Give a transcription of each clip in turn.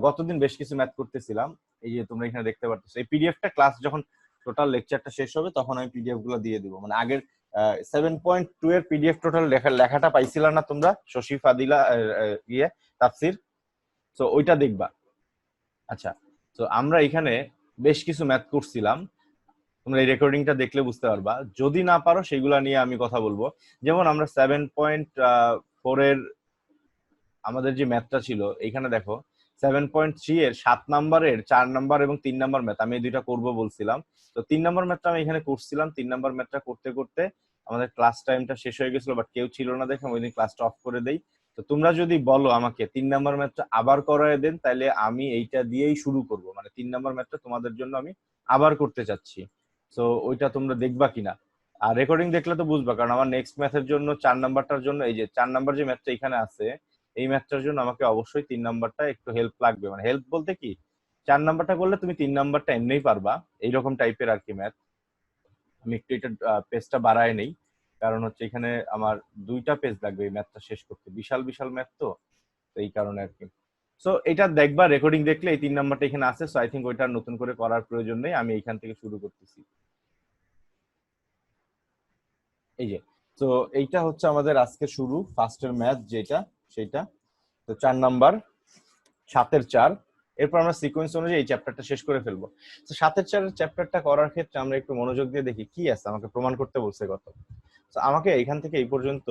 গতদিন বেশ কিছু ম্যাথ করতেছিলাম। এই যে তোমরা এখানে দেখতে পাচ্ছ, এই পিডিএফটা ক্লাস যখন টোটাল লেকচারটা শেষ হবে তখন আমি পিডিএফ গুলো দিয়ে দিব। মানে আগের 7.2 এর পিডিএফ টোটাল লেখাটা পাইছিলা না তোমরা, শশী ফাদিলা ইয়ে তাফসির? তো ওইটা দেখবা। আচ্ছা, তো আমরা এখানে বেশ কিছু ম্যাথ করছিলাম, তোমরা এই রেকর্ডিংটা দেখলে বুঝতে পারবা। যদি না পারো সেগুলা নিয়ে আমি কথা বলবো। যেমন আমরা 7.4 এর আমাদের যে ম্যাথটা ছিল, এখানে দেখো 7.3 এর 7 নাম্বারের 4 নাম্বার এবং 3 নাম্বার ম্যাথ আমি এই দুইটা করবো বলছিলাম। তো 3 নাম্বার ম্যাথটা আমি এখানে করছিলাম। 3 নাম্বার ম্যাথটা করতে করতে আমাদের ক্লাস টাইমটা শেষ হয়ে গেছিল, বাট কেউ ছিল না দেখে আমি ওই দিন ক্লাসটা অফ করে দেই। তো তোমরা যদি বলো আমাকে 3 নাম্বার ম্যাথটা আবার করায় দেন, তাহলে আমি এইটা দিয়েই শুরু করব। মানে 3 নাম্বার ম্যাথটা তোমাদের জন্য আমি আবার করতে চাচ্ছি। তো ওইটা তোমরা দেখবা কিনা। আর রেকর্ডিং দেখলে তো বুঝবা, কারণ আমার নেক্সট ম্যাথের জন্য 4 নাম্বারটার জন্য এই যে 4 নাম্বার যে ম্যাথটা এখানে আছে, এই ম্যাথটার জন্য আমাকে অবশ্যই 3 নাম্বারটা একটু হেল্প লাগবে। মানে হেল্প বলতে কি, 4 নাম্বারটা করলে তুমি 3 নাম্বারটা এমনিই পারবা, এইরকম টাইপের আর কি ম্যাথ। আমি একটু এটা পেজটা বাড়ায় নেই, কারণ হচ্ছে এখানে আমার 2টা পেজ লাগবে এই ম্যাথটা শেষ করতে, বিশাল বিশাল ম্যাথ তো, এই কারণে আর কি। সো এটা দেখবা, রেকর্ডিং দেখলে এই 3 নাম্বারটা এখানে আছে। সো আই থিঙ্ক ওইটা নতুন করে করার প্রয়োজন নেই, আমি এইখান থেকে শুরু করতেছি। এই যে, তো এইটা হচ্ছে আমাদের আজকে শুরু ফার্স্টের ম্যাথ যেটা, সেটা। তো 4 নাম্বার 7-এর 4। এরপর আমরা সিকোয়েন্স অনুযায়ী এই চ্যাপ্টারটা শেষ করে ফেলবো। তো 7-এর 4 চ্যাপ্টারটা করার ক্ষেত্রে আমরা একটু মনোযোগ দিয়ে দেখি কি আছে, আমাকে প্রমাণ করতে বলছে কত। তো আমাকে এখান থেকে এই পর্যন্ত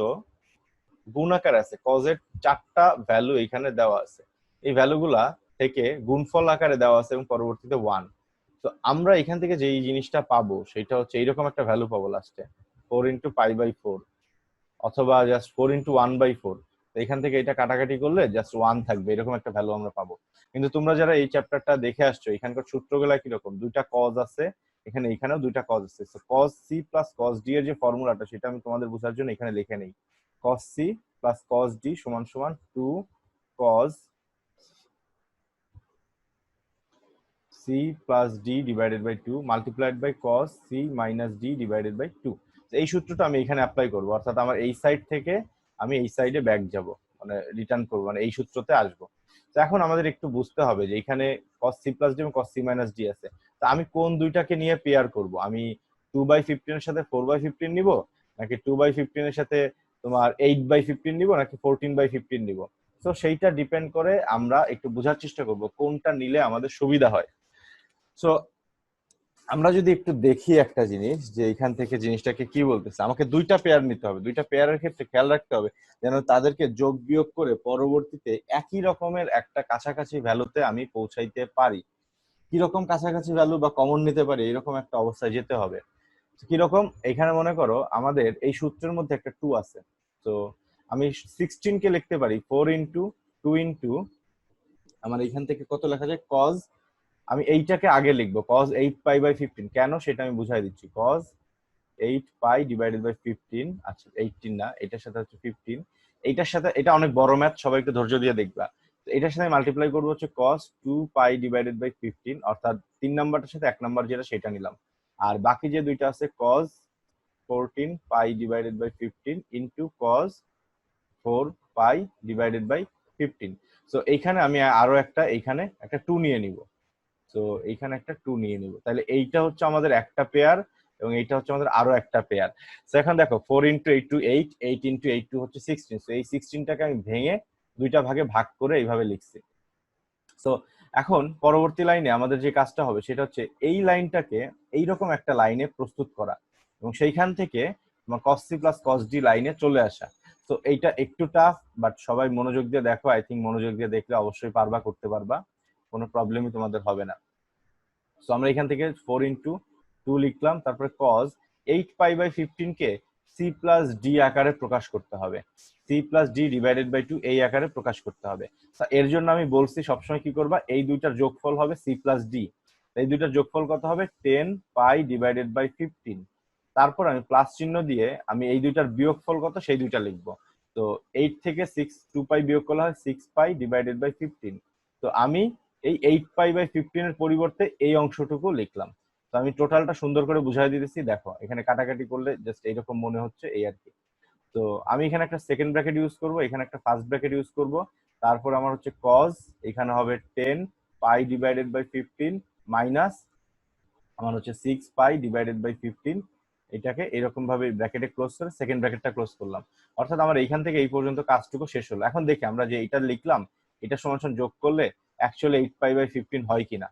গুণ আকার আছে, কজের 4টা ভ্যালু এখানে দেওয়া আছে। এই ভ্যালুগুলা থেকে গুণফল আকারে দেওয়া আছে এবং পরবর্তীতে 1। তো আমরা এখান থেকে যেই জিনিসটা পাবো সেটা হচ্ছে এইরকম একটা ভ্যালু পাবো লাস্টে, 4 × π/4, অথবা জাস্ট 4 × 1/4। এখান থেকে এটা কাটাকাটি করলে জাস্ট 1 থাকবে, এরকম একটা ভ্যালু আমরা পাবো। কিন্তু তোমরা যারা এই চ্যাপ্টারটা দেখে আসছো, এখানকার সূত্রগুলা কিরকম, 2টা কজ আছে এখানে, এখানেও 2টা কজ আছে। Cos C plus cos D এর যে ফর্মুলাটা, সেটা আমি তোমাদের বোঝার জন্য এখানে লিখে নেই। Cos C plus cos D সমান সমান 2 cos C plus D divided by 2 multiplied by cos C minus D divided by 2। এই সূত্রটা আমি এখানে অ্যাপ্লাই করবো, অর্থাৎ আমার এই সাইড থেকে আমি এই সাইডে ব্যাক যাব, মানে রিটার্ন করবো, মানে এই সূত্রতে আসবো। তো এখন আমাদের একটু বুঝতে হবে যে এখানে কস সি প্লাস ডি এবং কস সি মাইনাস ডি আছে। তো আমি কোন দুইটাকে নিয়ে পেয়ার করব? আমি 2/15 এর সাথে 4/15 নিব, নাকি 2/15 এর সাথে তোমার 8/15 নিব, নাকি 14/15 নিব? তো সেইটা ডিপেন্ড করে, আমরা একটু বোঝার চেষ্টা করব কোনটা নিলে আমাদের সুবিধা হয়। সো আমরা যদি একটু দেখি একটা জিনিস, যে এখান থেকে জিনিসটাকে কি বলতেছে, আমাকে 2টা পেয়ার নিতে হবে। 2টা পেয়ারের ক্ষেত্রে খেয়াল রাখতে হবে যেন তাদেরকে যোগ বিয়োগ করে পরবর্তীতে একই রকমের একটা কাছাকাছি ভ্যালুতে আমি পৌঁছাইতে পারি। কিরকম কাছাকাছি ভ্যালু বা কমন নিতে পারি, এরকম একটা অবস্থায় যেতে হবে। কিরকম, এখানে মনে করো আমাদের এই সূত্রের মধ্যে একটা 2 আছে। তো আমি 16 কে লিখতে পারি 4 × 2 × আমার এখান থেকে কত লেখা যায়, কজ, আমি এইটাকে আগে লিখবো cos 8π/15। কেন সেটা আমি বুঝাই দিচ্ছি। cos 8π/15, আচ্ছা 18 না, এটার সাথে হচ্ছে 15, এইটার সাথে, এটা অনেক বড় ম্যাথ, সবাই একটু ধৈর্য দিয়ে দেখবা। তো এটার সাথে মাল্টিপ্লাই করবো হচ্ছে cos 2π/15, অর্থাৎ 3 নাম্বারটার সাথে 1 নাম্বার যেটা সেটা নিলাম। আর বাকি যে দুইটা আছে cos 14π/15 ইন্টু cos 4π/15। তো এইখানে আমি আরো একটা, এইখানে একটা 2 নিয়ে নিব। তো এইখানে একটা 2 নিয়ে নিব, তাহলে এইটা হচ্ছে আমাদের একটা পেয়ার, এবং এইটা হচ্ছে আমাদের আরো একটা পেয়ার। তো এখন দেখো 4 × 8 = 8, 8 × 8 হচ্ছে 16। তো এই 16টাকে আমি ভেঙে 2টা ভাগে ভাগ করে এইভাবে লিখছি। তো এখন পরবর্তী লাইনে আমাদের যে কাজটা হবে সেটা হচ্ছে এই লাইনটাকে এইরকম একটা লাইনে প্রস্তুত করা, এবং সেইখান থেকে তোমার cos c plus cos d লাইনে চলে আসা। তো এইটা একটু টাফ, বাট সবাই মনোযোগ দিয়ে দেখো, আই থিঙ্ক মনোযোগ দিয়ে দেখলে অবশ্যই পারবা, করতে পারবা, কোনো প্রবলেমই তোমাদের হবে না। তো আমরা এখান থেকে 4 × 2 লিখলাম, তারপরে cos 8π/15 কে c প্লাস ডি আকারে প্রকাশ করতে হবে, c plus D divided by 2 এই আকারে প্রকাশ করতে হবে। তা এর জন্য আমি বলছি সবসময় কি করবা, এই দুইটার যোগফল হবে c প্লাস ডি। এই দুইটার যোগফল কত হবে, 10π/15। তারপর আমি প্লাস চিহ্ন দিয়ে আমি এই দুইটার বিয়োগফল কত সেই দুইটা লিখবো। তো 8 থেকে 2π বিয়োগ করলে হয় 6π/15। তো আমি এই 8π/15 এর পরিবর্তে এই অংশটুকু লিখলাম। তো আমি টোটালটা সুন্দর করে বুঝাই দিতেছি, দেখো এখানে কাটাকাটি করলে জাস্ট এইরকম মনে হচ্ছে, এই আর কি। তো আমি এখানে একটা সেকেন্ড ব্র্যাকেট ইউজ করব, এখানে একটা ফার্স্ট ব্র্যাকেট ইউজ করব, তারপর আমার হচ্ছে কজ, এখানে হবে 10 পাই ডিভাইডেড বাই 15 মাইনাস আমার হচ্ছে 6 পাই ডিভাইডেড বাই 15। এটাকে এরকম ভাবে ব্র্যাকেটে ক্লোজ করে সেকেন্ড ব্র্যাকেটটা ক্লোজ করলাম। অর্থাৎ আমার এইখান থেকে এই পর্যন্ত কাজটুকু শেষ হলো। এখন দেখি আমরা যে এটা লিখলাম এটা সমান সমান যোগ করলে অ্যাকচুয়ালি 8 পাই বাই 15 হয় কিনা,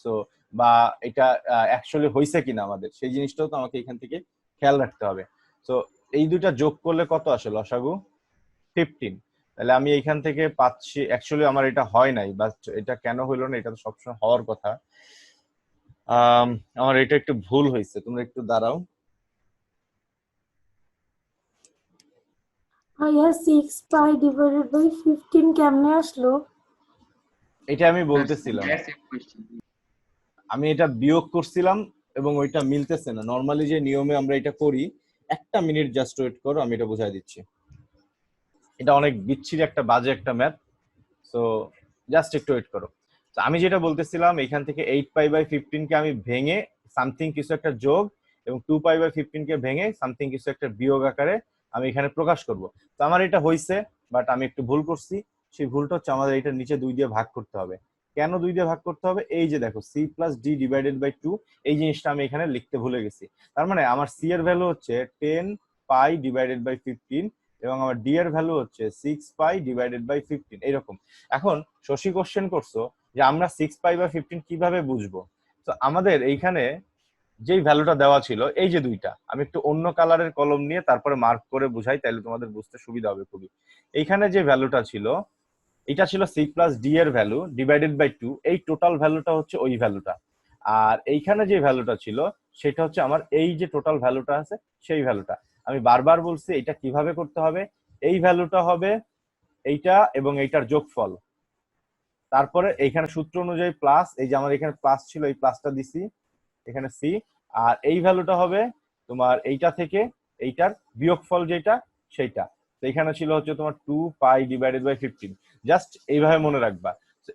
সো বা এটা অ্যাকচুয়ালি হয়েছে কিনা আমাদের সেই জিনিসটাও তো আমাকে এখান থেকে খেয়াল রাখতে হবে। সো এই দুইটা যোগ করলে কত আসে লসাগু? 15। তাহলে আমি এইখান থেকে পাচ্ছি, অ্যাকচুয়ালি আমার এটা হয় নাই, বা এটা কেন হইলো না, এটা তো সবসময় হওয়ার কথা। আমার এটা একটু ভুল হয়েছে, তোমরা একটু দাঁড়াও। ভাইয়া 6 পাই ডিভাইডেড বাই 15 কেমনে আসলো? এটা আমি বলতেছিলাম, আমি এটা বিয়োগ করছিলাম এবং ওইটা মিলতেছে না। নর্মালি যে নিয়মে আমরা এটা করি, একটা মিনিট জাস্ট ওয়েট করো, আমি এটা বুঝাই দিচ্ছি। এটা অনেক বিচ্ছিরি একটা বাজে একটা ম্যাথ, সো জাস্ট একটু ওয়েট করো। তো আমি যেটা বলতেছিলাম, এখান থেকে 8 পাই বাই 15 কে আমি ভেঙে সামথিং কিছু একটা যোগ, এবং 2 পাই বাই 15 কে ভেঙে সামথিং কিছু একটা বিয়োগ আকারে আমি এখানে প্রকাশ করব। তো আমার এটা হইছে, বাট আমি একটু ভুল করছি। সেই ভুলটা হচ্ছে আমাদের এটা নিচে 2 দিয়ে ভাগ করতে হবে। কেন 2 দিয়ে ভাগ করতে হবে? এই যে দেখো C plus D divided by 2, এই জিনিসটা আমি এখানে লিখতে ভুলে গেছি। তার মানে আমার সি এর ভ্যালু হচ্ছে 10 পাই ডিভাইডেড বাই 15, এবং আমার ডি এর ভ্যালু হচ্ছে 6 পাই ডিভাইডেড বাই 15 এরকম। এখন শশী কোশ্চেন করছো যে আমরা 6 পাই বা 15 কিভাবে বুঝবো? তো আমাদের এইখানে যেই ভ্যালুটা দেওয়া ছিল, এই যে দুইটা, আমি একটু অন্য কালারের কলম নিয়ে তারপরে মার্ক করে বুঝাই, তাইলে তোমাদের বুঝতে সুবিধা হবে খুবই। এইখানে যে ভ্যালুটা ছিল, এটা ছিল সি প্লাস ডি এর ভ্যালু ডিভাইডেড বাই 2, এই টোটাল ভ্যালুটা হচ্ছে ওই ভ্যালুটা। আর এইখানে যে ভ্যালুটা ছিল সেটা হচ্ছে আমার এই যে টোটাল ভ্যালুটা আছে সেই ভ্যালুটা। আমি বারবার বলছি এটা কিভাবে করতে হবে। এই ভ্যালুটা হবে এইটা এবং এইটার যোগফল, তারপরে এইখানে সূত্র অনুযায়ী প্লাস, এই যে আমার এখানে প্লাস ছিল এই প্লাসটা দিছি এখানে সি, আর এই ভ্যালুটা হবে তোমার এইটা থেকে এইটার বিয়োগফল যেটা সেইটা। তো এখানে ছিল হচ্ছে তোমার 2 পাই ডিভাইডেড বাই 15। জাস্ট এইভাবে মনে রাখবা।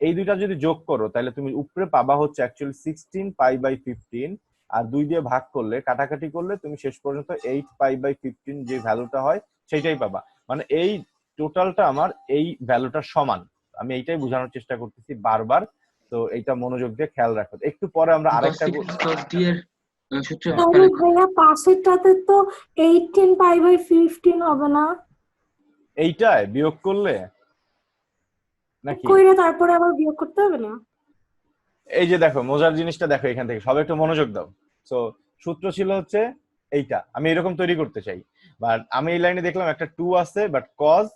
এই দুইটা যদি যোগ করো তাহলে তুমি উপরে পাবা হচ্ছে অ্যাকচুয়ালি 16 পাই বাই 15, আর 2 দিয়ে ভাগ করলে কাটাকাটি করলে তুমি শেষ পর্যন্ত 8 পাই বাই 15 যে ভ্যালুটা হয় সেটাই পাবা। মানে এই টোটালটা আমার এই ভ্যালুটার সমান। আমি এইটাই বোঝানোর চেষ্টা করতেছি বারবার, তো এইটা মনোযোগ দিয়ে খেয়াল রাখো। একটু পরে আমরা আরেকটা তাহলে ভাইয়া পাশেরটাতে তো 18 পাই বাই 15 হবে না? এইটায় বিয়োগ করলে নাকি? কইরা তারপরে আবার বিয়োগ করতে হবে না? এই যে দেখো মজার জিনিসটা দেখো, এখান থেকে সবাই একটু মনোযোগ দাও। সো সূত্র ছিল হচ্ছে এইটা, আমি এরকম তৈরি করতে চাই, বাট আমি এই লাইনে দেখলাম একটা 2 আছে, বাট কজ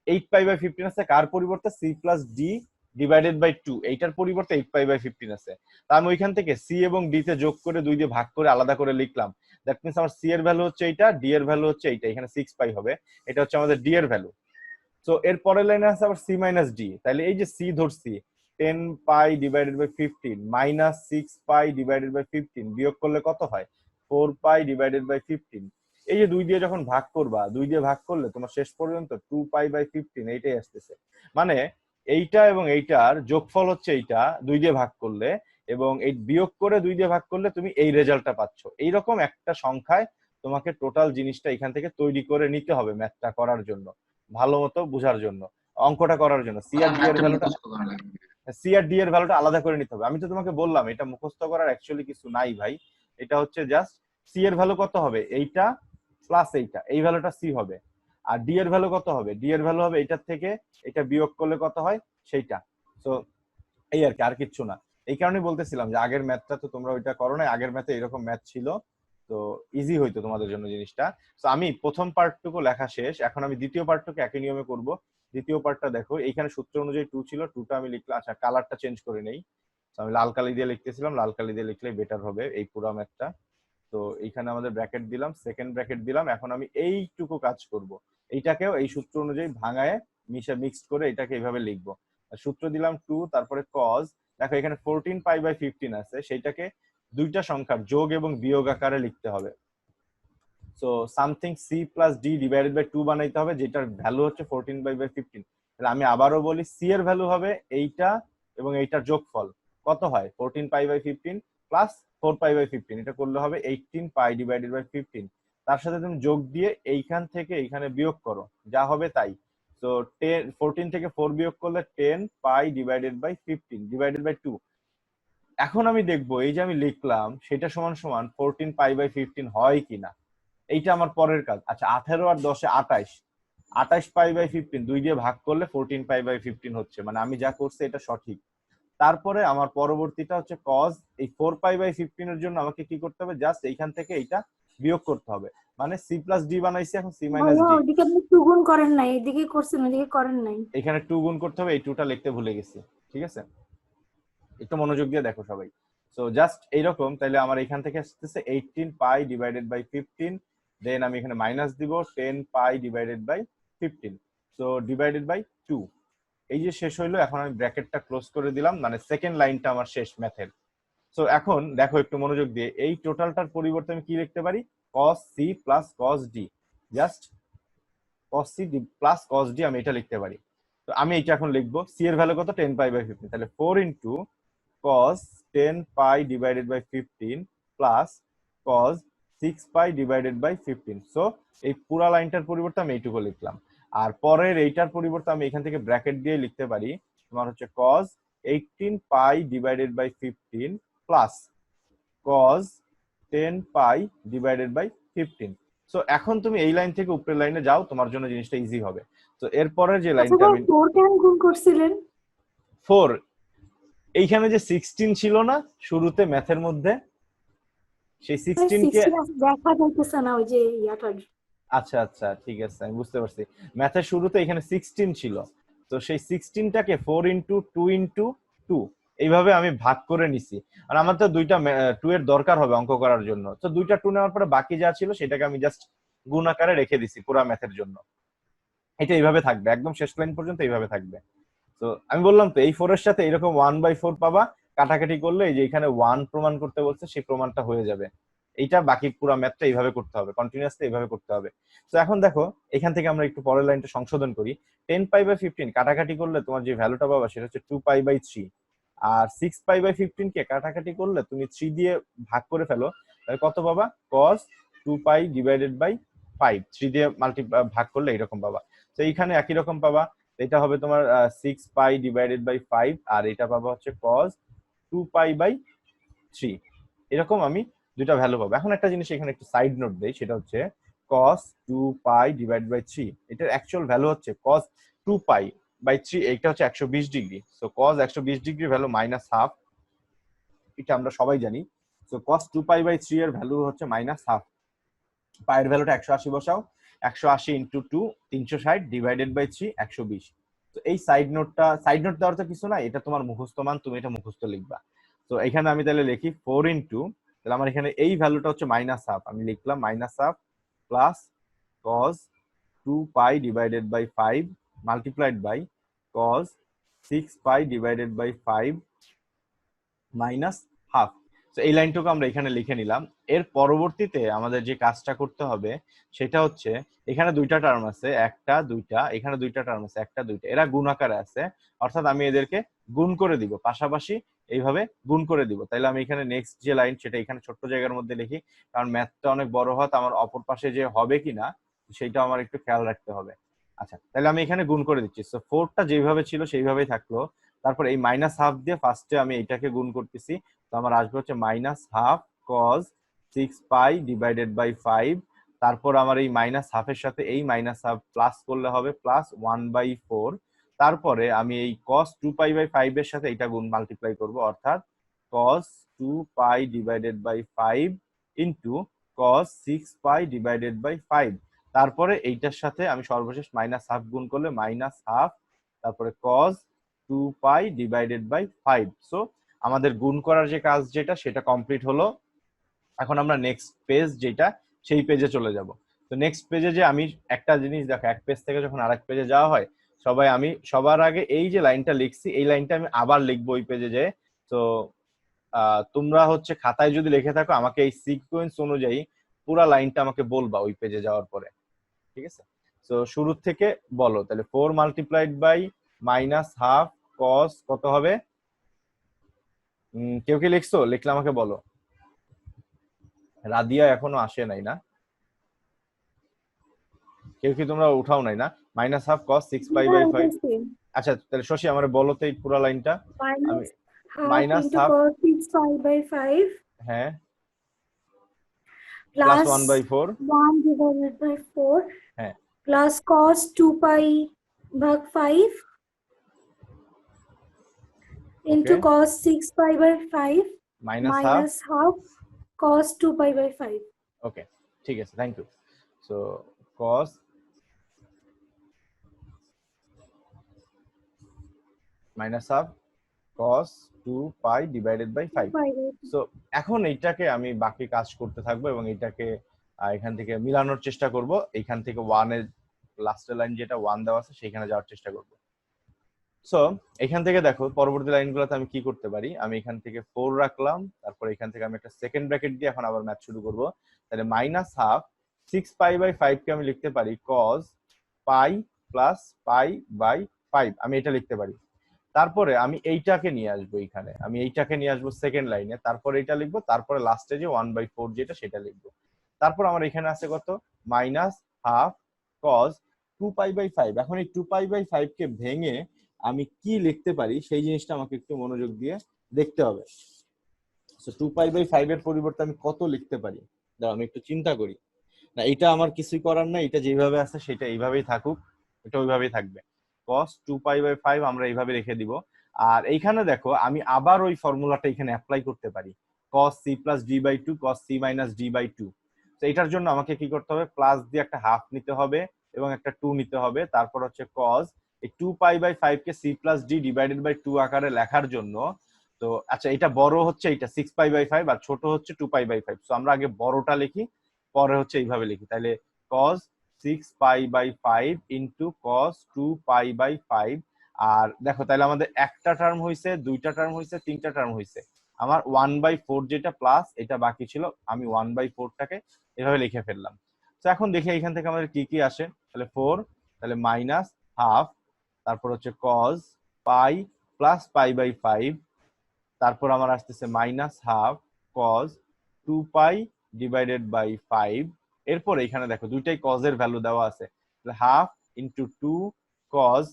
8 পাই বাই 15 আছে, কার পরিবর্তে C plus D divided by 2, এইটার পরিবর্তে 8 পাই বাই 15 আছে। তা আমি ওইখান থেকে সি এবং ডি তে যোগ করে 2 দিয়ে ভাগ করে আলাদা করে লিখলাম। দ্যাট মিনস আমার সি এর ভ্যালু হচ্ছে এইটা, ডি এর ভ্যালু হচ্ছে এইটা, এখানে 6 পাই হবে, এটা হচ্ছে আমাদের ডি এর ভ্যালু। সো এর পরের লাইনে আছে আবার সি মাইনাস ডি, তাহলে এই যে সি ধরছি 10 pi divided by 15 minus 6 pi divided by 15, বিয়োগ করলে কত হয়? 4 পাই ডিভাইডেড বাই 15। এই যে 2 দিয়ে যখন ভাগ করবা, 2 দিয়ে ভাগ করলে তোমার শেষ পর্যন্ত 2 পাই বাই 15 এইটাই আসতেছে। মানে এইটা এবং এইটার যোগফল হচ্ছে এইটা 2 দিয়ে ভাগ করলে, এবং এই বিয়োগ করে 2 দিয়ে ভাগ করলে তুমি এই রেজাল্টটা পাচ্ছ। এইরকম একটা সংখ্যায় তোমাকে টোটাল জিনিসটা এখান থেকে তৈরি করে নিতে হবে ম্যাথটা করার জন্য, ভালো মতো বোঝার জন্য, অঙ্কটা করার জন্য। সি আর ডি এর ভ্যালুটা আলাদা করে নিতে হবে। আমি তো তোমাকে বললাম এটা মুখস্থ করার অ্যাকচুয়ালি কিছু নাই ভাই, এটা হচ্ছে জাস্ট সি এর ভ্যালু কত হবে এইটা প্লাস এইটা, এই ভ্যালুটা সি হবে। আর ডি এর ভ্যালু কত হবে? ডি এর ভ্যালু হবে এইটার থেকে এটা বিয়োগ করলে কত হয় সেইটা। তো এই আর কি, আর কিচ্ছু না। এই কারণে বলতেছিলাম যে আগের ম্যাথটা তো তোমরা ওইটা করো না, আগের ম্যাথে এরকম ম্যাথ ছিল, তো ইজি হইতো তোমাদের জন্য জিনিসটা। তো আমি প্রথম পার্টটুকু লেখা শেষ, এখন আমি দ্বিতীয় পার্টটুকু একই নিয়মে করব। দ্বিতীয় পার্টটা দেখো, এইখানে সূত্র অনুযায়ী 2 ছিল, 2টা আমি লিখলাম। আচ্ছা কালারটা চেঞ্জ করে নেই, আমি লাল কালি দিয়ে লিখতেছিলাম, লাল কালি দিয়ে লিখলে বেটার হবে এই পুরো ম্যাথটা। তো এইখানে আমাদের ব্র্যাকেট দিলাম, সেকেন্ড ব্র্যাকেট দিলাম। এখন আমি এইটুকু কাজ করব, এইটাকেও এই সূত্র অনুযায়ী ভাঙায় মিক্সড করে এটাকে এইভাবে লিখবো। সূত্র দিলাম 2, তারপরে কজ, দেখো এখানে 14 পাই বাই 15 আছে, সেইটাকে দুইটা সংখ্যার যোগ এবং বিয়োগ আকারে লিখতে হবে। So something C plus D divided by 2 বানাইতে হবে, যেটার ভ্যালু হচ্ছে 14 পাই বাই 15। তাহলে আমি আবারও বলি, সি এর ভ্যালু হবে এইটা এবং এইটার যোগফল কত হয়? 14 pi by 15 plus 4 pi by 15, এটা করলে হবে 18 পাই ডিভাইডেড বাই 15। তার সাথে তুমি যোগ দিয়ে এইখান থেকে এইখানে বিয়োগ করো, যা হবে তাই। সো 10 14 থেকে 4 বিয়োগ করলে 10 pi divided by 15 divided by 2। এখন আমি দেখবো এই যে আমি লিখলাম সেটা সমান সমান 14 পাই বাই 15 হয় কিনা, এইটা আমার পরের কাজ। আচ্ছা 18 আর 10 28, 28 পাই বাই 15 2 দিয়ে ভাগ করলে 14 পাই বাই 15 হচ্ছে, মানে আমি যা করছি এটা সঠিক। তারপরে আমার পরবর্তীটা হচ্ছে কজ, এই 4 পাই বাই 15 এর জন্য আমাকে কি করতে হবে, জাস্ট এইখান থেকে এইটা বিয়োগ করতে হবে, মানে সি প্লাস ডি বানাইছি, এখন সি মাইনাস ভাইয়া ডি। ওইদিকে আপনি টুগুন করেন নাই, এদিকে করছেন, ওইদিকে করেন নাই। এখানে 2 গুণ করতে হবে, এই 2টা লিখতে ভুলে গেছি। ঠিক আছে, একটু মনোযোগ দিয়ে দেখো সবাই। সো জাস্ট এইরকম, তাহলে আমার এখান থেকে আসতেছে 18 পাই ডিভাইডেড বাই 15, দেন আমি এখানে মাইনাস দিব 10 pi divided by 15, so divided by 2। এই যে শেষ হইলো, এখন আমি ব্র্যাকেটটা ক্লোজ করে দিলাম, মানে সেকেন্ড লাইনটা আমার শেষ ম্যাথের। সো এখন দেখো একটু মনোযোগ দিয়ে, এই টোটালটার পরিবর্তে আমি কি লিখতে পারি, cos c plus cos d, just cos c plus cos d আমি এটা লিখতে পারি। তো আমি এটা এখন লিখবো, c এর ভ্যালু কত, 10 পাই বাই 15, তাহলে 4 into cos 10 pi divided by 15 plus cos 6 pi divided by 15। So এই পুরা লাইনটার পরিবর্তে আমি এইটুকু লিখলাম। আর পরের এইটার পরিবর্তে আমি এখান থেকে ব্র্যাকেট দিয়ে লিখতে পারি, তোমার হচ্ছে cos 18 pi divided by 15 plus cos 10 pi divided by 15। So এখন তুমি এই লাইন থেকে উপরের লাইনে যাও, তোমার জন্য জিনিসটা ইজি হবে। তো এরপরের যে আচ্ছা লাইনটা ভাই আমি 4 কেন গুণ করছিলেন? 4, এইখানে যে 16 ছিল না শুরুতে ম্যাথের মধ্যে, সেই 16 কে, 16 দেখা যাইতেছে না ওই যে ইয়াটার। আচ্ছা আচ্ছা ঠিক আছে আমি বুঝতে পারছি, ম্যাথের শুরুতে এখানে 16 ছিল, তো সেই 16টাকে 4 ইন্টু 2 ইন্টু 2 এইভাবে আমি ভাগ করে নিছি। আর আমার তো দুইটা 2 এর দরকার হবে অঙ্ক করার জন্য, তো দুইটা 2 নেওয়ার পরে বাকি যা ছিল সেটাকে আমি জাস্ট গুণ আকারে রেখে দিছি পুরো ম্যাথের জন্য। এটা এইভাবে থাকবে, একদম শেষ লাইন পর্যন্ত এইভাবে থাকবে। তো আমি বললাম তো এই 4 এর সাথে এরকম 1/4 পাবা, কাটাকাটি করলে এই যে এখানে 1 প্রমাণ করতে বলছে সেই প্রমাণটা হয়ে যাবে। এইটা বাকি পুরো ম্যাথটা এইভাবে করতে হবে, কন্টিনিউয়াসলি এইভাবে করতে হবে। তো এখন দেখো এখান থেকে আমরা একটু পরের লাইনটা সংশোধন করি। 10 পাই বাই 15 কাটাকাটি করলে তোমার যে ভ্যালুটা পাবা সেটা হচ্ছে 2 pi by 3, R 6 pi by 15 কে কাটাকাটি করলে তুমি 3 দিয়ে ভাগ করে ফেলো, তাহলে কত পাবা, cos 2 পাই ডিভাইডেড বাই 5, 3 দিয়ে ভাগ করলে এরকম পাবা। তো এইখানে একই রকম পাবা, এটা হবে তোমার 6 পাই ডিভাইডেড বাই 5, আর এটা পাবা হচ্ছে cos 2 পাই বাই 3। এরকম আমি দুইটা ভ্যালু পাবো। এখন একটা জিনিস এখানে একটু সাইড নোট দেই, সেটা হচ্ছে cos 2 পাই ডিভাইডেড বাই 3, এটার অ্যাকচুয়াল ভ্যালু হচ্ছে cos 2 পাই বাই 3, এইটা হচ্ছে 120 degree. So cos 120 degree value minus half, এটা আমরা সবাই জানি। সো cos 2 পাই বাই 3 এর ভ্যালু হচ্ছে মাইনাস হাফ, পায়ের ভ্যালুটা 180 বসাও, 180 ইন্টু 2 360 ডিভাইডেড বাই 3 120। তো এই সাইড নোট দেওয়ার তো কিছু না, এটা তোমার মুখস্থ মান, তুমি এটা মুখস্থ লিখবা। তো এখানে আমি তাহলে লিখি 4 ইন্টু, তাহলে আমার এখানে এই ভ্যালুটা হচ্ছে মাইনাস হাফ, আমি লিখলাম minus half plus cos 2 pi divided by 5 multiplied by cos 6 pi divided by 5 minus half. তো এই লাইনটুকু আমরা এখানে লিখে নিলাম। এর পরবর্তীতে আমাদের যে কাজটা করতে হবে সেটা হচ্ছে, এখানে দুইটা টার্ম আছে, একটা দুইটা, এখানে দুইটা টার্ম আছে একটা দুইটা, এরা গুণ আকারে আছে, অর্থাৎ আমি এদেরকে গুণ করে দিব, পাশাপাশি এইভাবে গুণ করে দিব। তাইলে আমি এখানে নেক্সট যে লাইন সেটা এখানে ছোট্ট জায়গার মধ্যে লিখি, কারণ ম্যাথটা অনেক বড় হয়, আমার অপর পাশে যে হবে কিনা সেটা আমার একটু খেয়াল রাখতে হবে। আচ্ছা তাহলে আমি এখানে গুণ করে দিচ্ছি, সো 4টা যেভাবে ছিল সেইভাবেই থাকলো। তারপর এই মাইনাস হাফ দিয়ে ফার্স্টে আমি এইটাকে গুণ করতেছি, তো আমার আসবে হচ্ছে minus half cos 6 pi divided by 5। তারপর আমার এই মাইনাস হাফের সাথে এই মাইনাস হাফ প্লাস করলে হবে প্লাস 1/4। তারপরে আমি এই cos 2 পাই বাই 5 এর সাথে এটা গুণ মাল্টিপ্লাই করব, অর্থাৎ cos 2 pi divided by 5 into cos 6 pi divided by 5। তারপরে এইটার সাথে আমি সর্বশেষ মাইনাস হাফ গুণ করলে মাইনাস হাফ, তারপরে cos 2 pi divided by 5। So আমাদের গুণ করার যে কাজ যেটা সেটা কমপ্লিট হলো। এখন আমরা নেক্সট পেজ যেটা সেই পেজে চলে যাব। তো নেক্সট পেজে যে আমি একটা জিনিস দেখো, এক পেজ থেকে যখন আরেক পেজে যাওয়া হয়, আমি সবার আগে এই যে লাইনটা লিখছি এই লাইনটা আমি আবার লিখবো ওই পেজে যে। তো তোমরা হচ্ছে খাতায় যদি লিখে থাকো আমাকে এই সিকোয়েন্স অনুযায়ী পুরা লাইনটা আমাকে বলবা ওই পেজে যাওয়ার পরে, ঠিক আছে? তো শুরু থেকে বলো, তাহলে 4 multiplied by minus half cos কত হবে? কেউ কি লিখছো? লিখলে আমাকে বলো। রাদিয়া এখনো আসে নাই না? কেউ কি তোমরা উঠাও নাই না? মাইনাস হাফ কস 6 পাই/5। আচ্ছা তাহলে শশী আমার বলো তো এই পুরো লাইনটা। আমি minus half minus into half, cos 6 pi by 5 হ্যাঁ, প্লাস plus 1/4, 1 divided by 4 হ্যাঁ, plus cos 2 pi भाग 5 into okay, cos 6 pi by 5 minus half, minus half cos 2 pi by 5. Okay, ঠিক আছে, thank you. So cos minus half cos 2 pi divided by 5। So এখন এইটাকে আমি বাকি কাজ করতে থাকবো এবং এটাকে এখান থেকে মিলানোর চেষ্টা করব। এখান থেকে 1 এর লাস্টের লাইন যেটা 1 দেওয়া আছে সেখানে যাওয়ার চেষ্টা করব। সো এখান থেকে দেখো পরবর্তী লাইনগুলোতে আমি কি করতে পারি। আমি এখান থেকে 4 রাখলাম, তারপর এখান থেকে আমি একটা সেকেন্ড ব্র্যাকেট দিয়ে এখন আবার ম্যাথ শুরু করব। তাহলে মাইনাস হাফ 6 pi/5 কে আমি লিখতে পারি cos pi plus pi by 5, আমি এটা লিখতে পারি। তারপরে আমি এইটাকে নিয়ে আসবো, এখানে আমি এইটাকে নিয়ে আসবো সেকেন্ড লাইনে, তারপরে এটা লিখবো, তারপরে লাস্টে যে 1/4 যেটা সেটা লিখবো। তারপর আমার এখানে আছে কত, মাইনাস হাফ কজ 2 পাই/5। এখন এই 2 পাই/5 কে ভেঙে আমি কি লিখতে পারি সেই জিনিসটা আমাকে একটু মনোযোগ দিয়ে দেখতে হবে। সো 2 পাই/5 এর পরিবর্তে আমি কত লিখতে পারি, দাঁড়াও আমি একটু চিন্তা করি। না এটা আমার কিছুই করার নাই, এটা যেভাবে আছে সেটা এইভাবেই থাকুক, এটা ওইভাবেই থাকবে। cos 2 পাই/5 আমরা এইভাবে রেখে দিব। আর এইখানে দেখো আমি আবার ওই ফর্মুলাটা এখানে অ্যাপ্লাই করতে পারি, cos c plus d/2 cos c minus d/2। তো এটার জন্য আমাকে কি করতে হবে, প্লাস দিয়ে একটা হাফ নিতে হবে এবং একটা 2 নিতে হবে। তারপর হচ্ছে cos এই 2 পাই/5 কে c plus d divided by 2 আকারে লেখার জন্য, তো আচ্ছা এটা বড় হচ্ছে এটা 6 পাই/5 আর ছোট হচ্ছে 2 পাই/5। তো আমরা আগে বড়টা লিখি, পরে হচ্ছে এইভাবে লিখি। তাহলে cos 6 পাই/5 ইন্টু cos 2 পাই/5। আর দেখো তাহলে আমাদের একটা টার্ম হয়েছে, দুইটা টার্ম হয়েছে, তিনটা টার্ম হয়েছে। আমার 1/4 যেটা প্লাস এটা বাকি ছিল, আমি 1/4টাকে এভাবে লিখে ফেললাম। তো এখন দেখি এখান থেকে আমাদের কি কি আসে। তাহলে 4, তাহলে মাইনাস হাফ, তারপর হচ্ছে cos পাই প্লাস পাই/5, তারপর আমার আসতেছে minus half cos 2 pi divided by 5। এরপর এখানে দেখো দুইটাই cos এর ভ্যালু দেওয়া আছে, হাফ ইন্টু 2 cos